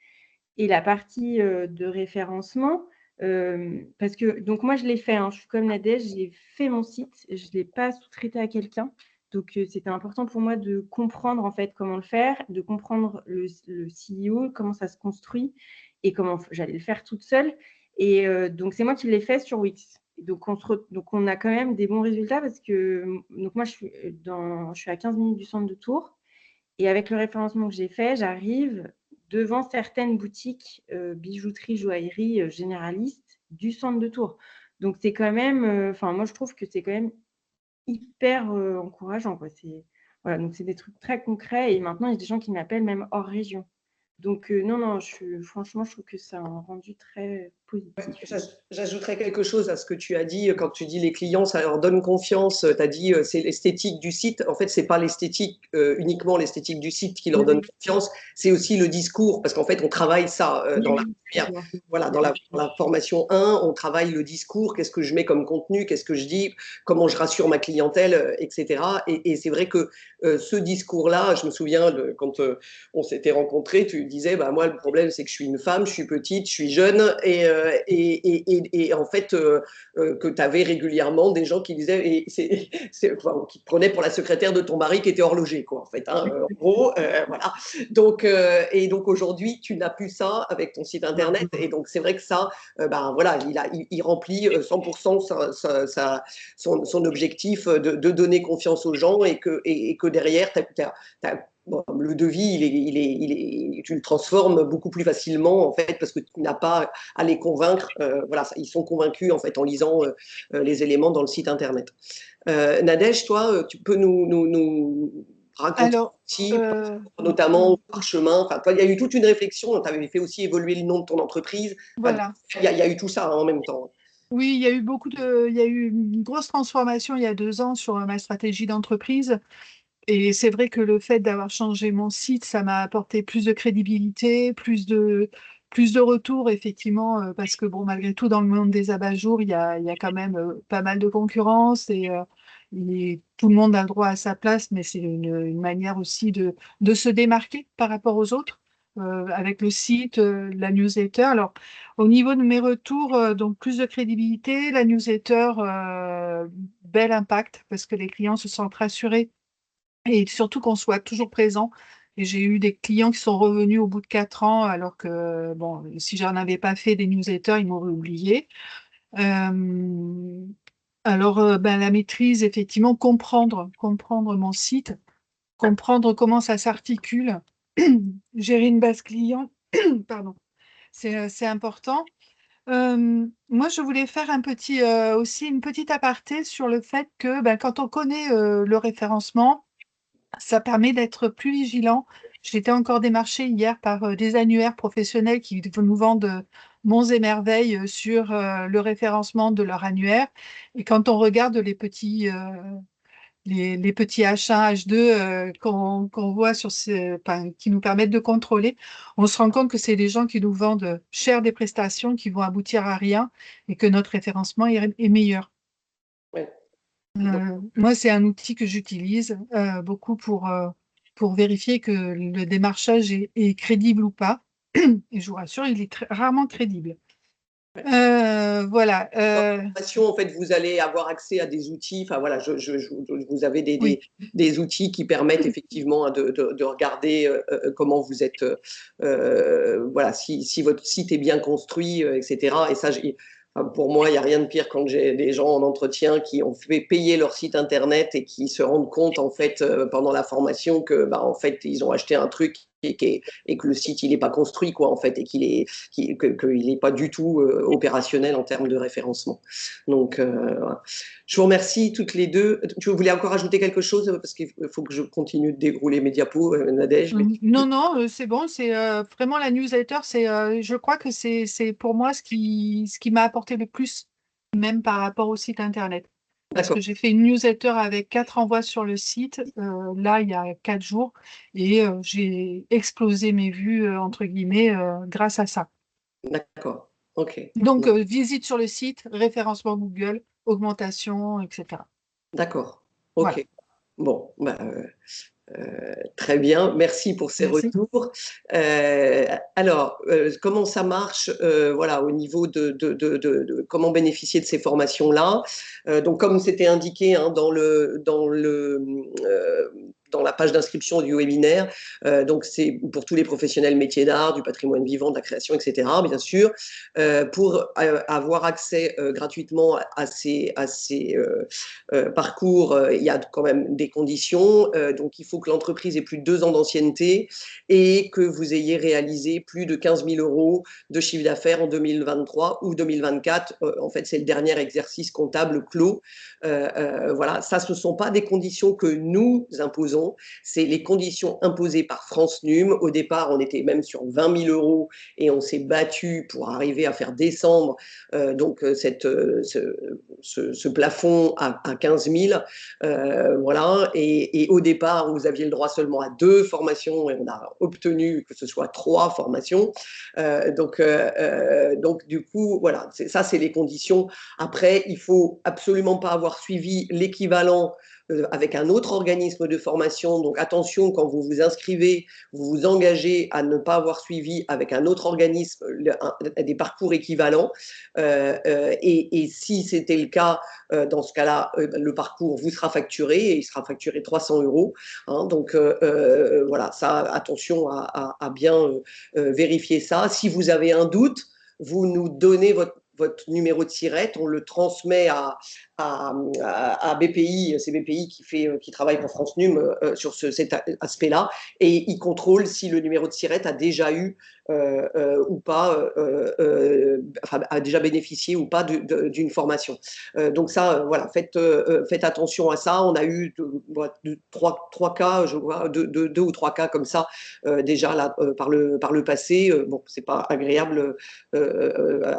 Et la partie de référencement, parce que donc moi je l'ai fait, hein, je suis comme Nadège, j'ai fait mon site, je ne l'ai pas sous-traité à quelqu'un. Donc c'était important pour moi de comprendre en fait comment le faire, de comprendre le CEO, comment ça se construit et comment j'allais le faire toute seule. Et donc c'est moi qui l'ai fait sur Wix. Donc on a quand même des bons résultats parce que donc moi je suis à 15 minutes du centre de Tours. Et avec le référencement que j'ai fait, j'arrive devant certaines boutiques bijouterie, joaillerie généralistes du centre de Tours. Donc, c'est quand même, moi, je trouve que c'est quand même hyper encourageant, quoi. Voilà, donc c'est des trucs très concrets. Et maintenant, il y a des gens qui m'appellent même hors région. Donc, non, franchement, je trouve que c'est un rendu très positif. J'ajouterais quelque chose à ce que tu as dit. Quand tu dis les clients, ça leur donne confiance. Tu as dit c'est l'esthétique du site. En fait, c'est pas l'esthétique uniquement l'esthétique du site qui leur donne confiance. C'est aussi le discours, parce qu'en fait, on travaille ça dans la première. Voilà, dans la formation 1, on travaille le discours. Qu'est-ce que je mets comme contenu? Qu'est-ce que je dis? Comment je rassure ma clientèle, etc. Et c'est vrai que ce discours-là, je me souviens quand on s'était rencontrés, tu disais, bah moi, le problème, c'est que je suis une femme, je suis petite, je suis jeune, et et en fait, que tu avais régulièrement des gens qui disaient, enfin, qui te prenaient pour la secrétaire de ton mari qui était horloger, quoi, en fait. Hein, en gros, voilà. Donc, et donc aujourd'hui, tu n'as plus ça avec ton site internet. Et donc, c'est vrai que ça, ben voilà, il remplit 100% son objectif de donner confiance aux gens et que derrière, bon, le devis, tu le transformes beaucoup plus facilement, en fait, parce que tu n'as pas à les convaincre. Voilà, ils sont convaincus, en fait, en lisant les éléments dans le site internet. Nadège, toi, tu peux nous raconter Alors, aussi, notamment au parchemin. Enfin, toi, il y a eu toute une réflexion. Tu avais fait aussi évoluer le nom de ton entreprise. Enfin, voilà. il y a eu tout ça, hein, en même temps. Oui, il y a eu une grosse transformation il y a 2 ans sur ma stratégie d'entreprise. Et c'est vrai que le fait d'avoir changé mon site, ça m'a apporté plus de crédibilité, plus de retours, effectivement, parce que bon, malgré tout, dans le monde des abat-jours, il y a quand même pas mal de concurrence et tout le monde a le droit à sa place, mais c'est une manière aussi de se démarquer par rapport aux autres. Avec le site, la newsletter. Alors, au niveau de mes retours, donc plus de crédibilité, la newsletter, bel impact parce que les clients se sentent rassurés et surtout qu'on soit toujours présent. Et j'ai eu des clients qui sont revenus au bout de 4 ans, alors que, bon, si j'en avais pas fait des newsletters, ils m'auraient oublié. Euh, alors, ben, la maîtrise, effectivement, comprendre mon site, comprendre comment ça s'articule, gérer une base client, pardon, c'est important. Moi, je voulais faire aussi une petite aparté sur le fait que ben, quand on connaît le référencement, ça permet d'être plus vigilant. J'étais encore démarchée hier par des annuaires professionnels qui nous vendent monts et merveilles sur le référencement de leur annuaire. Et quand on regarde les petits H1, H2 qu'on voit enfin, qui nous permettent de contrôler, on se rend compte que c'est des gens qui nous vendent cher des prestations qui vont aboutir à rien et que notre référencement est meilleur. Ouais. Moi, c'est un outil que j'utilise beaucoup pour vérifier que le démarchage est crédible ou pas. Et je vous rassure, il est rarement crédible. Voilà. Formation, en fait, vous allez avoir accès à des outils. Enfin, voilà, vous avez Oui. des outils qui permettent effectivement, hein, de regarder comment vous êtes, voilà, si votre site est bien construit, etc. Et ça, enfin, pour moi, il n'y a rien de pire quand j'ai des gens en entretien qui ont fait payer leur site internet et qui se rendent compte, en fait, pendant la formation que, bah, en fait, ils ont acheté un truc et que le site il n'est pas construit, qu'il n'est pas du tout opérationnel en termes de référencement. Donc, voilà. Je vous remercie toutes les deux. Tu voulais encore ajouter quelque chose parce qu'il faut que je continue de dérouler mes diapos, Nadège. Non, non, c'est bon. C'est vraiment la newsletter. Je crois que c'est pour moi ce qui m'a apporté le plus, même par rapport au site internet. Parce que j'ai fait une newsletter avec 4 envois sur le site, là, il y a 4 jours, et j'ai explosé mes vues, entre guillemets, grâce à ça. D'accord, ok. Donc, visite sur le site, référencement Google, augmentation, etc. D'accord, Voilà. ok. Bon, bah, très bien, merci pour ces Merci. retours. Alors, comment ça marche, voilà, au niveau de comment bénéficier de ces formations-là? Donc, comme c'était indiqué, hein, dans la page d'inscription du webinaire, donc c'est pour tous les professionnels métiers d'art, du patrimoine vivant, de la création, etc., bien sûr, pour avoir accès gratuitement à ces parcours, il y a quand même des conditions. Donc, il faut que l'entreprise ait plus de 2 ans d'ancienneté et que vous ayez réalisé plus de 15 000 euros de chiffre d'affaires en 2023 ou 2024. En fait, c'est le dernier exercice comptable clos. Voilà, ça, ce ne sont pas des conditions que nous imposons, c'est les conditions imposées par France Num. Au départ, on était même sur 20 000 euros et on s'est battu pour arriver à faire descendre ce plafond à 15 000. Voilà. Et au départ, vous aviez le droit seulement à 2 formations et on a obtenu que ce soit 3 formations. Donc, du coup, voilà, ça, c'est les conditions. Après, il ne faut absolument pas avoir suivi l'équivalent avec un autre organisme de formation. Donc attention, quand vous vous inscrivez, vous vous engagez à ne pas avoir suivi avec un autre organisme des parcours équivalents. Et si c'était le cas, dans ce cas-là, le parcours vous sera facturé et il sera facturé 300 €. Hein, donc voilà, ça, attention à bien vérifier ça. Si vous avez un doute, vous nous donnez votre numéro de SIRET, on le transmet à BPI, c'est BPI qui travaille pour France Num sur cet aspect-là, et il contrôle si le numéro de SIRET a déjà eu ou pas, enfin, a déjà bénéficié ou pas d'une formation. Donc ça, voilà, faites attention à ça. On a eu trois cas, je vois, deux ou trois cas comme ça déjà là par le passé. Bon, c'est pas agréable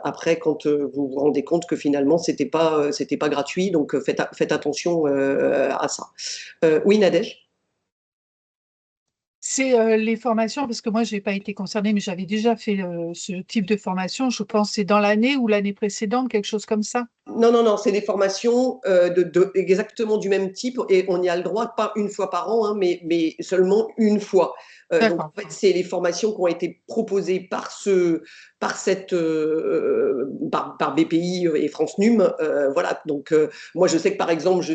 après quand vous vous rendez compte que finalement c'était pas gratuit. Donc faites attention à ça. Oui, Nadège. C'est les formations, parce que moi, je n'ai pas été concernée, mais j'avais déjà fait ce type de formation. Je pense que c'est dans l'année ou l'année précédente, quelque chose comme ça. Non, c'est des formations exactement du même type et on y a le droit, pas une fois par an, hein, mais seulement une fois. Donc, en fait, c'est les formations qui ont été proposées par BPI et France Num. Voilà. Donc, moi, je sais que par exemple, je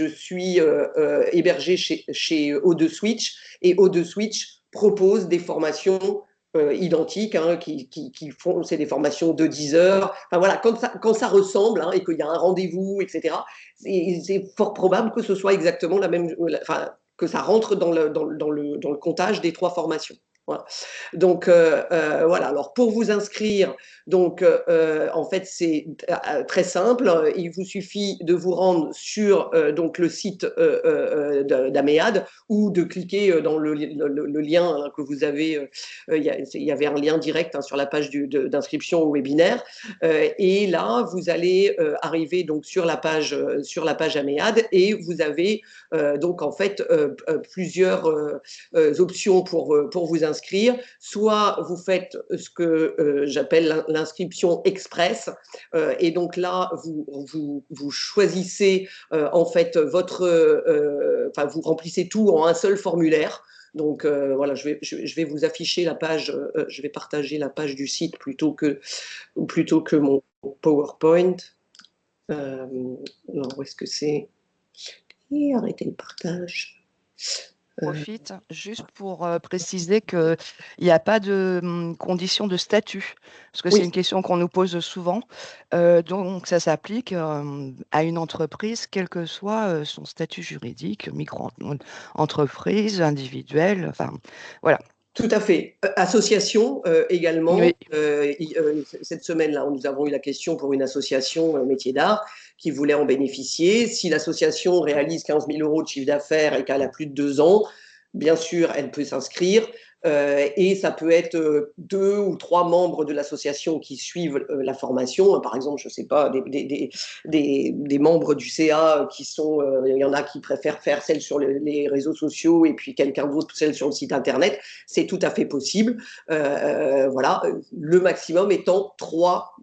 suis hébergée chez O2 Switch et O2 Switch propose des formations identiques, hein, qui font, c'est des formations de 10 heures. Enfin voilà, quand ça ressemble, hein, et qu'il y a un rendez-vous, etc., c'est fort probable que ce soit exactement la même, enfin, que ça rentre dans le comptage des 3 formations. Voilà. Donc voilà. Alors pour vous inscrire, donc en fait c'est très simple. Il vous suffit de vous rendre sur donc le site d'Améade ou de cliquer dans le lien hein, que vous avez. Il y avait un lien direct hein, sur la page d'inscription au webinaire. Et là vous allez arriver donc sur la page Améade et vous avez donc en fait plusieurs options pour vous inscrire. Soit vous faites ce que j'appelle l'inscription express, et donc là vous choisissez en fait enfin vous remplissez tout en un seul formulaire. Donc voilà, je vais vous afficher la page, je vais partager la page du site plutôt que mon PowerPoint. Alors où est-ce que c'est? Et arrêtez le partage. Profite juste pour préciser qu'il n'y a pas de condition de statut, parce que c'est Oui. une question qu'on nous pose souvent. Donc, ça s'applique à une entreprise, quel que soit son statut juridique, micro-entreprise, individuelle, enfin, voilà. Tout à fait. Association également. Oui. Cette semaine-là, nous avons eu la question pour une association métier d'art qui voulait en bénéficier. Si l'association réalise 15 000 € de chiffre d'affaires et qu'elle a plus de 2 ans, bien sûr, elle peut s'inscrire. Et ça peut être 2 ou 3 membres de l'association qui suivent la formation. Par exemple, je ne sais pas, des membres du CA qui sont, il y en a qui préfèrent faire celle sur les réseaux sociaux et puis quelqu'un d'autre celle sur le site internet. C'est tout à fait possible. Voilà, le maximum étant 3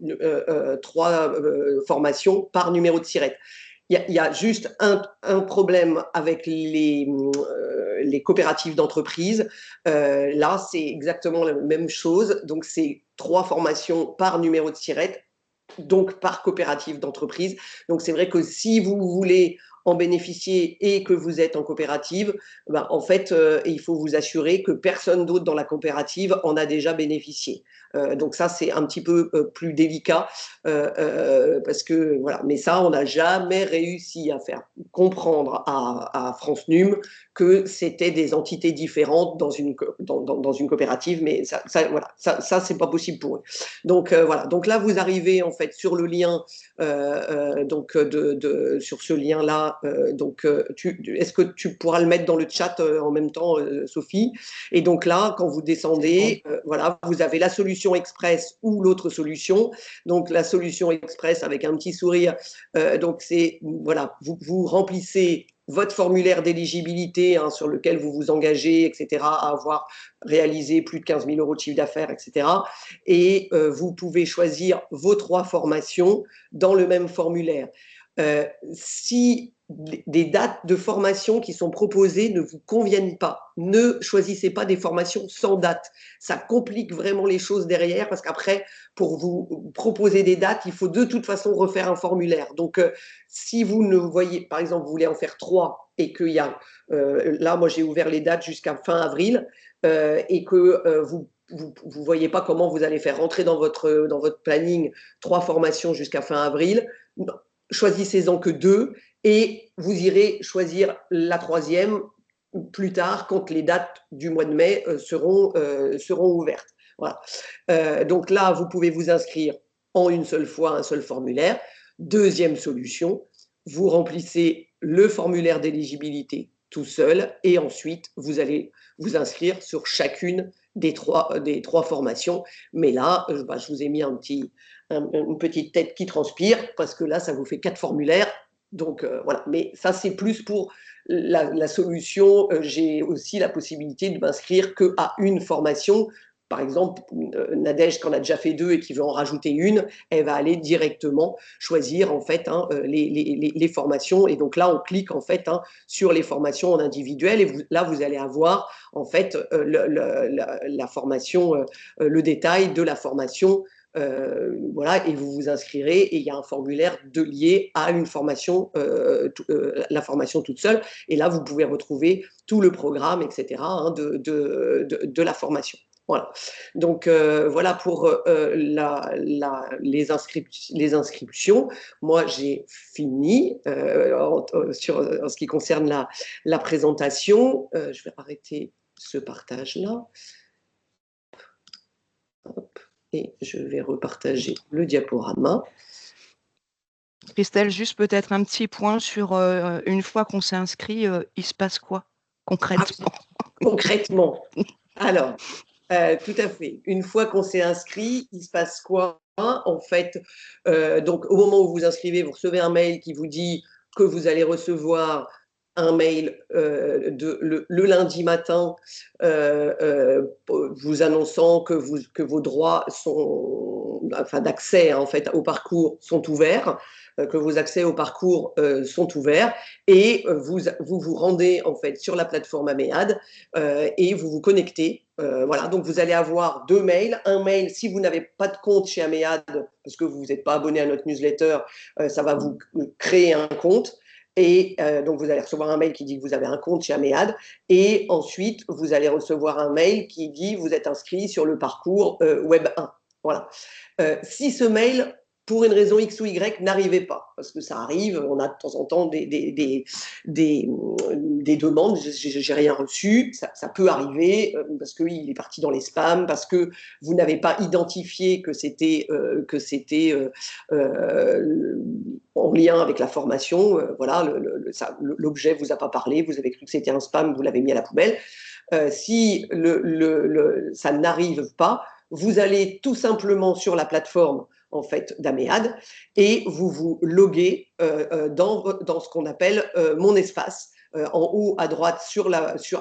formations par numéro de SIRET. Il y a juste un problème avec les coopératives d'entreprise. Là, c'est exactement la même chose. Donc, c'est 3 formations par numéro de SIRET, donc par coopérative d'entreprise. Donc, c'est vrai que si vous voulez en bénéficier et que vous êtes en coopérative, ben, en fait, il faut vous assurer que personne d'autre dans la coopérative en a déjà bénéficié. Donc ça, c'est un petit peu plus délicat parce que voilà. Mais ça, on n'a jamais réussi à faire comprendre à France Num que c'était des entités différentes dans une coopérative. Mais voilà, ça c'est pas possible pour eux. Donc voilà. Donc là, vous arrivez en fait sur le lien, donc sur ce lien-là. Donc est-ce que tu pourras le mettre dans le chat en même temps, Sophie? Et donc là, quand vous descendez, voilà, vous avez la solution express ou l'autre solution. Donc la solution express avec un petit sourire, donc c'est voilà, vous remplissez votre formulaire d'éligibilité hein, sur lequel vous vous engagez, etc., à avoir réalisé plus de 15 000 € de chiffre d'affaires, etc. Et vous pouvez choisir vos 3 formations dans le même formulaire. Si des dates de formation qui sont proposées ne vous conviennent pas. Ne choisissez pas des formations sans date. Ça complique vraiment les choses derrière parce qu'après, pour vous proposer des dates, il faut de toute façon refaire un formulaire. Donc, si vous ne voyez, par exemple, vous voulez en faire 3 et qu'il y a, là, moi j'ai ouvert les dates jusqu'à fin avril et que vous ne voyez pas comment vous allez faire rentrer dans votre planning 3 formations jusqu'à fin avril, choisissez-en que 2 et vous irez choisir la 3e plus tard quand les dates du mois de mai seront ouvertes. Voilà. Donc là, vous pouvez vous inscrire en une seule fois, un seul formulaire. Deuxième solution, vous remplissez le formulaire d'éligibilité tout seul et ensuite vous allez vous inscrire sur chacune des trois formations. Mais là, je vous ai mis une petite tête qui transpire parce que là, ça vous fait 4 formulaires. Donc voilà, mais ça c'est plus pour la solution. J'ai aussi la possibilité de m'inscrire qu'à une formation. Par exemple, Nadège, qui en a déjà fait 2 et qui veut en rajouter une, elle va aller directement choisir en fait les formations. Et donc là, on clique en fait sur les formations en individuel. Et là, vous allez avoir en fait la formation, le détail de la formation. Voilà, et vous vous inscrirez et il y a un formulaire lié à une formation, la formation toute seule. Et là, vous pouvez retrouver tout le programme, etc. De la formation. Voilà. Donc voilà pour les inscriptions. Moi, j'ai fini en ce qui concerne la présentation. Je vais arrêter ce partage-là. Hop. Et je vais repartager le diaporama. Christelle, juste peut-être un petit point sur une fois qu'on s'est inscrit, il se passe quoi concrètement? Concrètement, alors, tout à fait. Une fois qu'on s'est inscrit, il se passe quoi? En fait, donc au moment où vous vous inscrivez, vous recevez un mail qui vous dit que vous allez recevoir un mail le lundi matin vous annonçant que vos droits d'accès en fait au parcours sont ouverts, que vos accès au parcours sont ouverts et vous rendez en fait sur la plateforme Améade et vous vous connectez. Voilà, donc vous allez avoir 2 mails. Un mail, si vous n'avez pas de compte chez Améade, parce que vous n'êtes pas abonné à notre newsletter, ça va vous créer un compte. Et donc, vous allez recevoir un mail qui dit que vous avez un compte chez Améade. Et ensuite, vous allez recevoir un mail qui dit que vous êtes inscrit sur le parcours Web 1. Voilà. Si ce mail, pour une raison X ou Y, n'arrivait pas, parce que ça arrive, on a de temps en temps des demandes, j'ai rien reçu, ça peut arriver, parce qu'il est parti dans les spams, parce que vous n'avez pas identifié que c'était en lien avec la formation, voilà, l'objet vous a pas parlé, vous avez cru que c'était un spam, vous l'avez mis à la poubelle. Si ça n'arrive pas, vous allez tout simplement sur la plateforme en fait d'Améade et vous vous loguez dans ce qu'on appelle mon espace. En haut à droite sur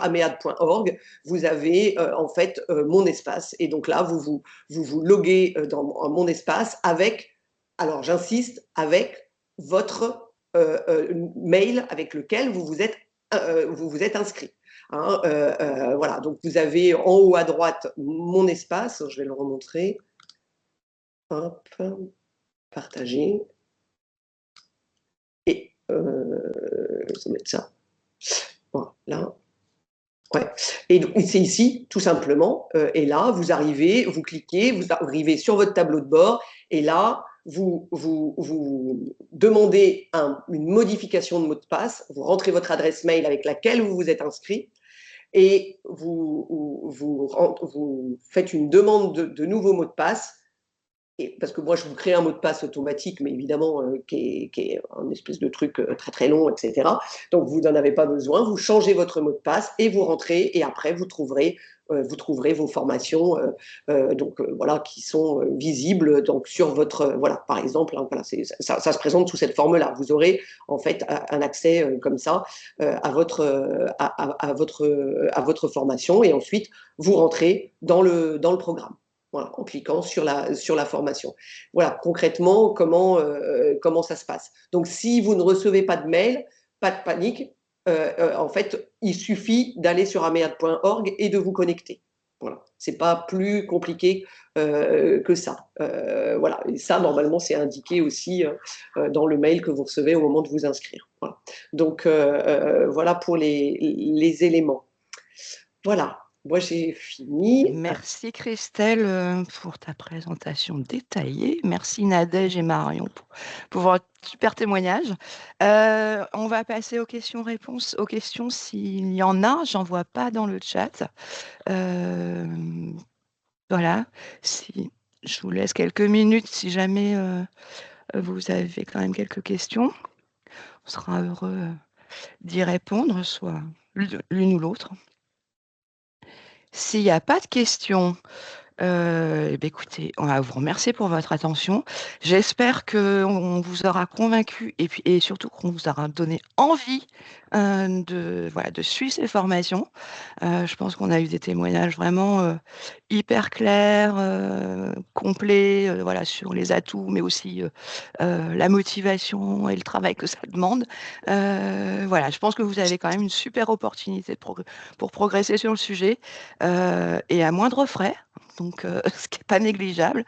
améade.org, vous avez en fait mon espace et donc là vous vous loguez dans mon espace avec, alors j'insiste, avec votre mail avec lequel vous vous êtes inscrit. Voilà, donc vous avez en haut à droite mon espace, je vais le remontrer. Hop, partager. Et je vais mettre ça. Voilà. Ouais. Et donc c'est ici, tout simplement. Et là, vous arrivez, vous cliquez, vous arrivez sur votre tableau de bord, et là, vous demandez une modification de mot de passe, vous rentrez votre adresse mail avec laquelle vous vous êtes inscrit, et vous faites une demande de nouveau mot de passe. Parce que moi, je vous crée un mot de passe automatique, mais évidemment, qui est un espèce de truc très très long, etc. Donc, vous n'en avez pas besoin. Vous changez votre mot de passe et vous rentrez. Et après, vous trouverez vos formations, voilà, qui sont visibles donc sur votre, voilà, par exemple, voilà, ça se présente sous cette forme-là. Vous aurez en fait un accès comme ça à votre formation, et ensuite vous rentrez dans le programme. Voilà, en cliquant sur la formation. Voilà, concrètement, comment ça se passe. Donc, si vous ne recevez pas de mail, pas de panique. En fait, il suffit d'aller sur amead.org et de vous connecter. Voilà, c'est pas plus compliqué que ça. Voilà, et ça normalement c'est indiqué aussi dans le mail que vous recevez au moment de vous inscrire. Voilà. Donc voilà pour les éléments. Voilà, moi j'ai fini. Merci Christelle pour ta présentation détaillée. Merci Nadège et Marion pour votre super témoignage. On va passer aux questions-réponses. Aux questions s'il y en a, j'en vois pas dans le chat. Voilà, si je vous laisse quelques minutes si jamais vous avez quand même quelques questions. On sera heureux d'y répondre, soit l'une ou l'autre. S'il n'y a pas de questions, eh bien, écoutez, on va vous remercier pour votre attention. J'espère qu'on vous aura convaincu et surtout qu'on vous aura donné envie de suivre ces formations. Je pense qu'on a eu des témoignages vraiment hyper clairs, complets, voilà, sur les atouts, mais aussi la motivation et le travail que ça demande. Voilà, je pense que vous avez quand même une super opportunité pour progresser sur le sujet et à moindre frais. Donc, ce qui n'est pas négligeable,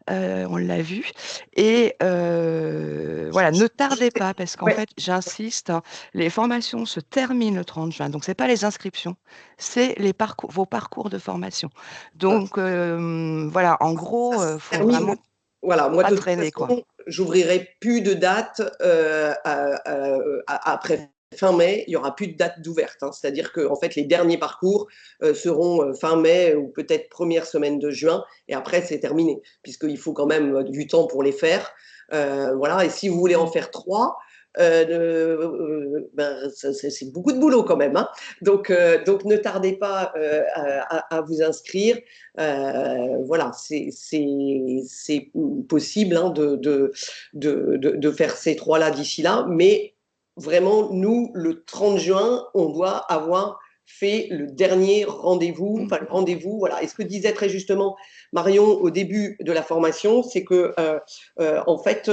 on l'a vu. Et voilà, ne tardez pas, parce qu'en fait, j'insiste, hein, les formations se terminent le 30 juin. Donc, ce n'est pas les inscriptions, c'est vos parcours de formation. Donc, voilà, en gros, il faut vraiment voilà, moi pas de toute traîner, quoi. façon, j'ouvrirai plus de dates après fin mai, il n'y aura plus de date d'ouverture. Hein. C'est-à-dire que en fait, les derniers parcours seront fin mai ou peut-être première semaine de juin, et après, c'est terminé, puisqu'il faut quand même du temps pour les faire. Voilà, et si vous voulez en faire 3, c'est beaucoup de boulot quand même. Hein. Donc ne tardez pas à vous inscrire. Voilà, c'est possible hein, de faire ces 3-là d'ici là, mais vraiment, nous, le 30 juin, on doit avoir fait le dernier rendez-vous, enfin le rendez-vous, voilà. Et ce que disait très justement Marion au début de la formation, c'est que en fait,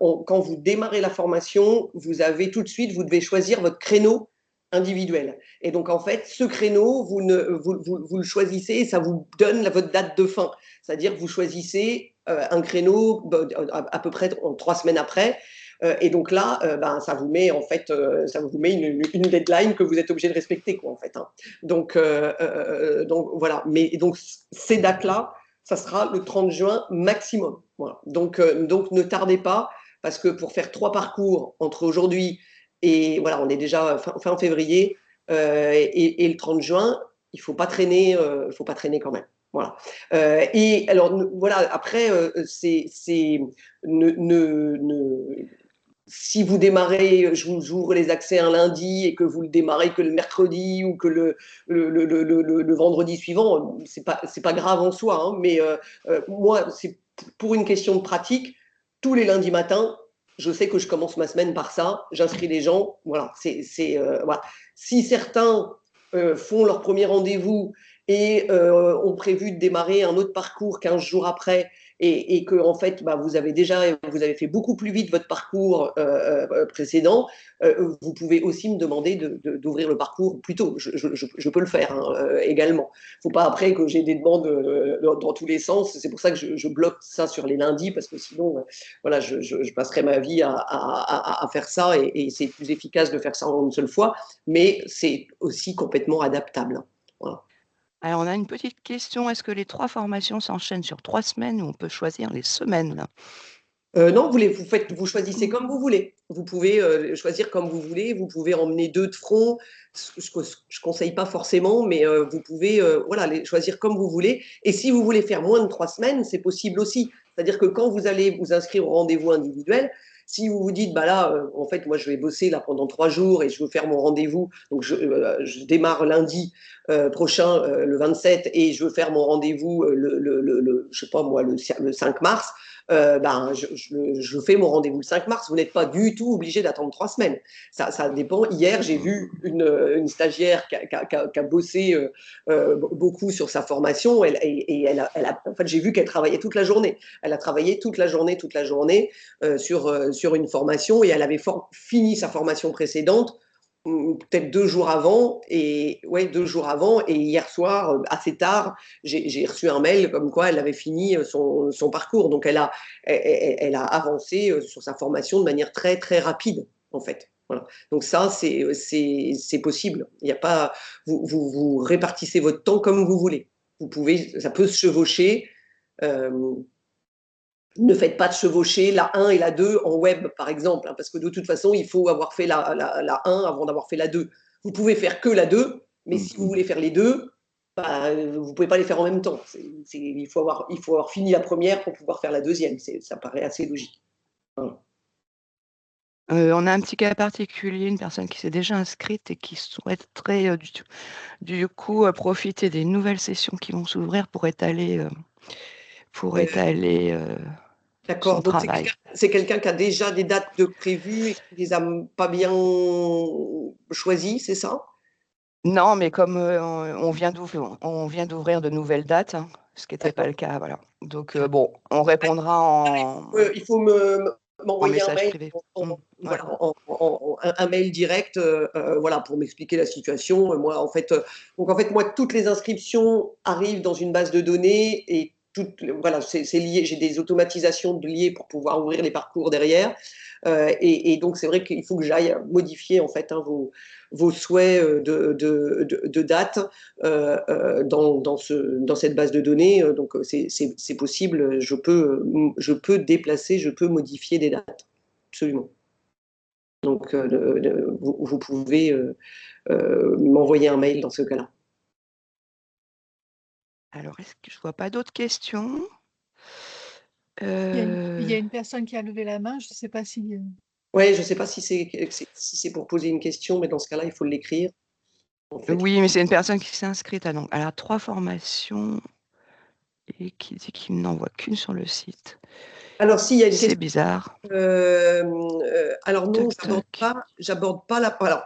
quand vous démarrez la formation, vous avez tout de suite, vous devez choisir votre créneau individuel. Et donc, en fait, ce créneau, vous le choisissez et ça vous donne votre date de fin. C'est-à-dire que vous choisissez un créneau à peu près 3 semaines après. Et donc là, ça vous met en fait, ça vous met une deadline que vous êtes obligé de respecter, quoi, en fait. Hein. Donc voilà. Mais donc ces dates-là, ça sera le 30 juin maximum. Voilà. Donc ne tardez pas, parce que pour faire 3 parcours entre aujourd'hui et voilà, on est déjà fin février et le 30 juin, il faut pas traîner quand même. Voilà. Et alors voilà, après si vous démarrez, j'ouvre les accès un lundi et que vous le démarrez que le mercredi ou que le vendredi suivant, c'est pas grave en soi. Hein, mais moi, c'est pour une question de pratique. Tous les lundis matins, je sais que je commence ma semaine par ça. J'inscris les gens. Voilà. Voilà. Si certains font leur premier rendez-vous et ont prévu de démarrer un autre parcours 15 jours après, et que en fait, vous avez fait beaucoup plus vite votre parcours précédent, vous pouvez aussi me demander d'ouvrir le parcours plus tôt. Je peux le faire hein, également. Il ne faut pas après que j'ai des demandes dans tous les sens. C'est pour ça que je bloque ça sur les lundis, parce que sinon, voilà, je passerai ma vie à faire ça, et c'est plus efficace de faire ça en une seule fois, mais c'est aussi complètement adaptable. Voilà. Alors, on a une petite question. Est-ce que les 3 formations s'enchaînent sur 3 semaines ou on peut choisir les semaines? Non, vous choisissez comme vous voulez. Vous pouvez choisir comme vous voulez. Vous pouvez emmener 2 de front. Je conseille pas forcément, mais vous pouvez voilà, les choisir comme vous voulez. Et si vous voulez faire moins de 3 semaines, c'est possible aussi. C'est-à-dire que quand vous allez vous inscrire au rendez-vous individuel, si vous vous dites, là, en fait, moi, je vais bosser là pendant 3 jours et je veux faire mon rendez-vous, donc je démarre lundi prochain, le 27, et je veux faire mon rendez-vous je sais pas moi, le 5 mars, je fais mon rendez-vous le 5 mars. Vous n'êtes pas du tout obligé d'attendre 3 semaines. Ça dépend. Hier, j'ai vu une stagiaire qui a bossé beaucoup sur sa formation. En fait, j'ai vu qu'elle travaillait toute la journée. Elle a travaillé toute la journée sur une formation et elle avait fini sa formation précédente peut-être 2 jours avant et hier soir assez tard j'ai reçu un mail comme quoi elle avait fini son parcours, donc elle a avancé sur sa formation de manière très très rapide en fait. Voilà. Donc ça c'est possible. Il y a pas vous répartissez votre temps comme vous voulez. Ça peut se chevaucher. Ne faites pas de chevaucher la 1 et la 2 en web, par exemple, hein, parce que de toute façon, il faut avoir fait la 1 avant d'avoir fait la 2. Vous pouvez faire que la 2, mais si vous voulez faire les deux, vous ne pouvez pas les faire en même temps. Il faut avoir fini la première pour pouvoir faire la deuxième. Ça paraît assez logique. Voilà. On a un petit cas particulier, une personne qui s'est déjà inscrite et qui souhaiterait du coup profiter des nouvelles sessions qui vont s'ouvrir pour étaler D'accord, son donc travail. c'est quelqu'un qui a déjà des dates de prévues et qui les a pas bien choisies, c'est ça? Non, mais comme on vient d'ouvrir de nouvelles dates, hein, ce qui n'était pas le cas, voilà. Donc bon, on répondra Il faut en m'envoyer un message mail, privé. voilà, un mail direct, voilà, pour m'expliquer la situation. Moi, en fait, moi, toutes les inscriptions arrivent dans une base de données et voilà, c'est lié. J'ai des automatisations liées pour pouvoir ouvrir les parcours derrière. Et donc, c'est vrai qu'il faut que j'aille modifier en fait vos souhaits de date dans cette base de données. Donc, c'est possible. Je peux déplacer, je peux modifier des dates. Absolument. Donc, vous pouvez m'envoyer un mail dans ce cas-là. Alors, est-ce que je ne vois pas d'autres questions? Il y a une personne qui a levé la main, je ne sais pas si... Oui, je ne sais pas si c'est pour poser une question, mais dans ce cas-là, il faut l'écrire. En fait. Oui, mais c'est une personne qui s'est inscrite à, donc, elle a 3 formations et qui dit qu'il n'en voit qu'une sur le site. Alors, s'il y a une question... C'est bizarre. Alors non, j'aborde pas la... Alors,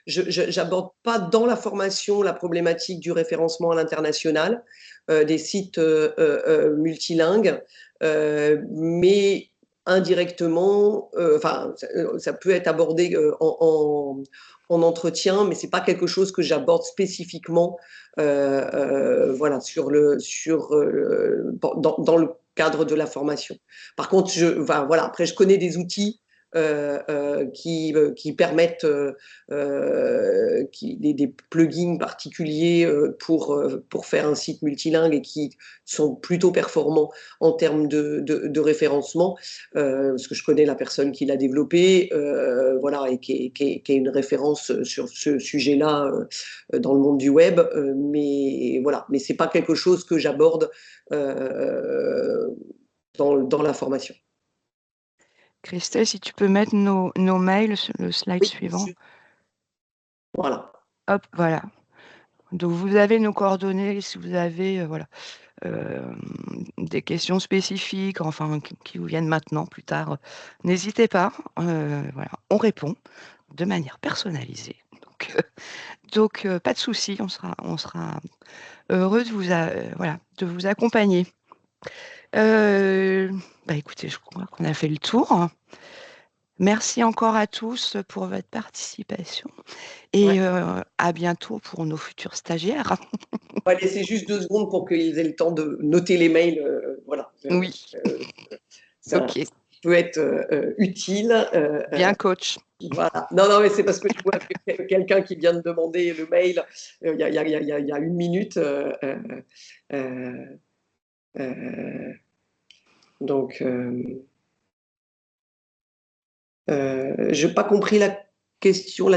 j'aborde pas dans la formation la problématique du référencement à l'international, des sites multilingues, mais indirectement, ça peut être abordé en entretien, mais c'est pas quelque chose que j'aborde spécifiquement, voilà, dans le cadre de la formation. Par contre, voilà, après, je connais des outils qui permettent des plugins particuliers pour faire un site multilingue et qui sont plutôt performants en termes de référencement, parce que je connais la personne qui l'a développé, voilà, et qui est une référence sur ce sujet-là dans le monde du web, mais voilà, mais c'est pas quelque chose que j'aborde dans la formation. Christelle, si tu peux mettre nos mails sur le slide suivant. Voilà. Hop, voilà. Donc, vous avez nos coordonnées si vous avez voilà, des questions spécifiques, enfin, qui vous viennent maintenant, plus tard. N'hésitez pas. Voilà, on répond de manière personnalisée. Donc pas de souci, on sera heureux de vous accompagner. Écoutez, je crois qu'on a fait le tour. Merci encore à tous pour votre participation et à bientôt pour nos futurs stagiaires. On va laisser juste 2 secondes pour qu'ils aient le temps de noter les mails. Voilà. Oui. Ça Ok. peut être utile. Bien, coach. Voilà. Non, mais c'est parce que je vois quelqu'un qui vient de demander le mail il y a 1 minute. Donc, je n'ai pas compris la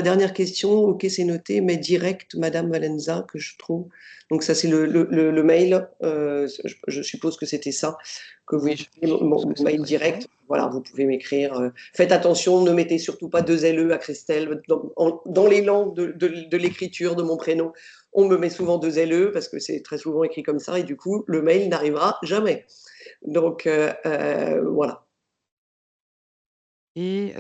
dernière question. Ok, c'est noté, mais direct, Madame Valenza, que je trouve. Donc ça, c'est le mail. Je suppose que c'était ça, que vous mon mail direct. Voilà, vous pouvez m'écrire. Faites attention, ne mettez surtout pas 2 LE à Christelle. Dans les langues de l'écriture de mon prénom, on me met souvent 2 LE parce que c'est très souvent écrit comme ça et du coup, le mail n'arrivera jamais. Donc, voilà. Et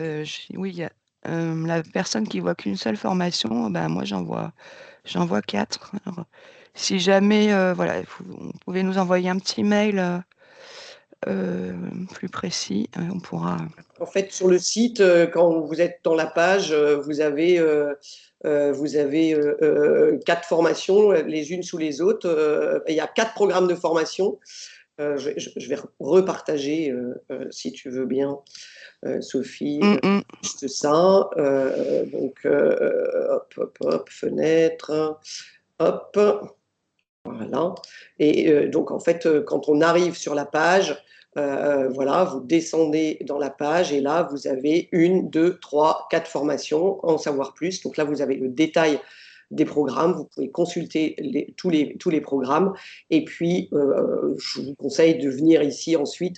oui, il y a la personne qui voit qu'une seule formation, ben, moi j'en vois 4. Alors, si jamais, voilà, vous pouvez nous envoyer un petit mail plus précis, on pourra. En fait, sur le site, quand vous êtes dans la page, vous avez 4 formations, les unes sous les autres. Il y a 4 programmes de formation. Je vais repartager, si tu veux bien, Sophie, juste ça. Donc, hop, hop, hop, fenêtre, hop, voilà. Et donc, en fait, quand on arrive sur la page, voilà, vous descendez dans la page et là, vous avez 1, 2, 3, 4 formations, en savoir plus. Donc là, vous avez le détail des programmes, vous pouvez consulter tous les programmes. Et puis, je vous conseille de venir ici ensuite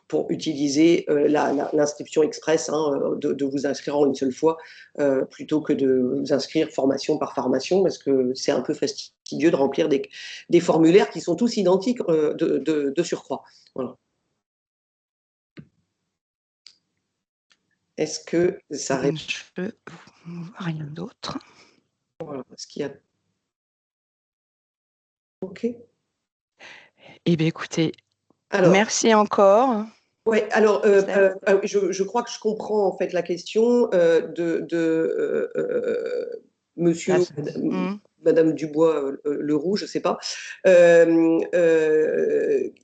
pour utiliser l'inscription express, hein, de vous inscrire en une seule fois, plutôt que de vous inscrire formation par formation, parce que c'est un peu fastidieux de remplir des formulaires qui sont tous identiques de surcroît. Voilà. Est-ce que ça répond? Je ne vois rien d'autre. Voilà. Est-ce qu'il y a... OK. Eh bien, écoutez, Alors, merci encore. ouais, alors, je crois que je comprends en fait la question de monsieur ou madame Dubois Leroux, je ne sais pas. Il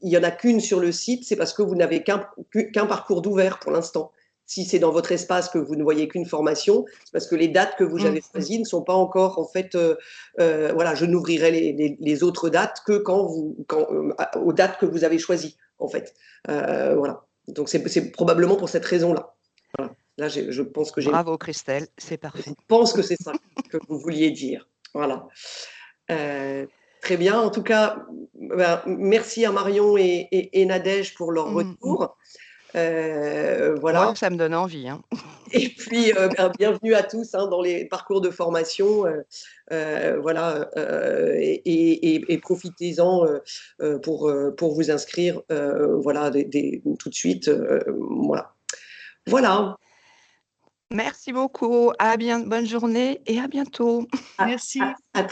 n'y en a qu'une sur le site, c'est parce que vous n'avez qu'un parcours d'ouvert pour l'instant. Si c'est dans votre espace que vous ne voyez qu'une formation, c'est parce que les dates que vous avez choisies ne sont pas encore, en fait, voilà, je n'ouvrirai les autres dates que aux dates que vous avez choisies, en fait. Voilà. Donc, c'est probablement pour cette raison-là. Voilà. Là, je pense que j'ai... Bravo Christelle, c'est parfait. Je pense que c'est ça que vous vouliez dire. Voilà. Très bien. En tout cas, merci à Marion et Nadège pour leur retour. Voilà. Moi, ça me donne envie. Hein. Et puis, bienvenue à tous, hein, dans les parcours de formation. Voilà, et profitez-en pour vous inscrire, voilà, tout de suite. Voilà. Voilà. Merci beaucoup. Bonne journée et à bientôt. Merci. À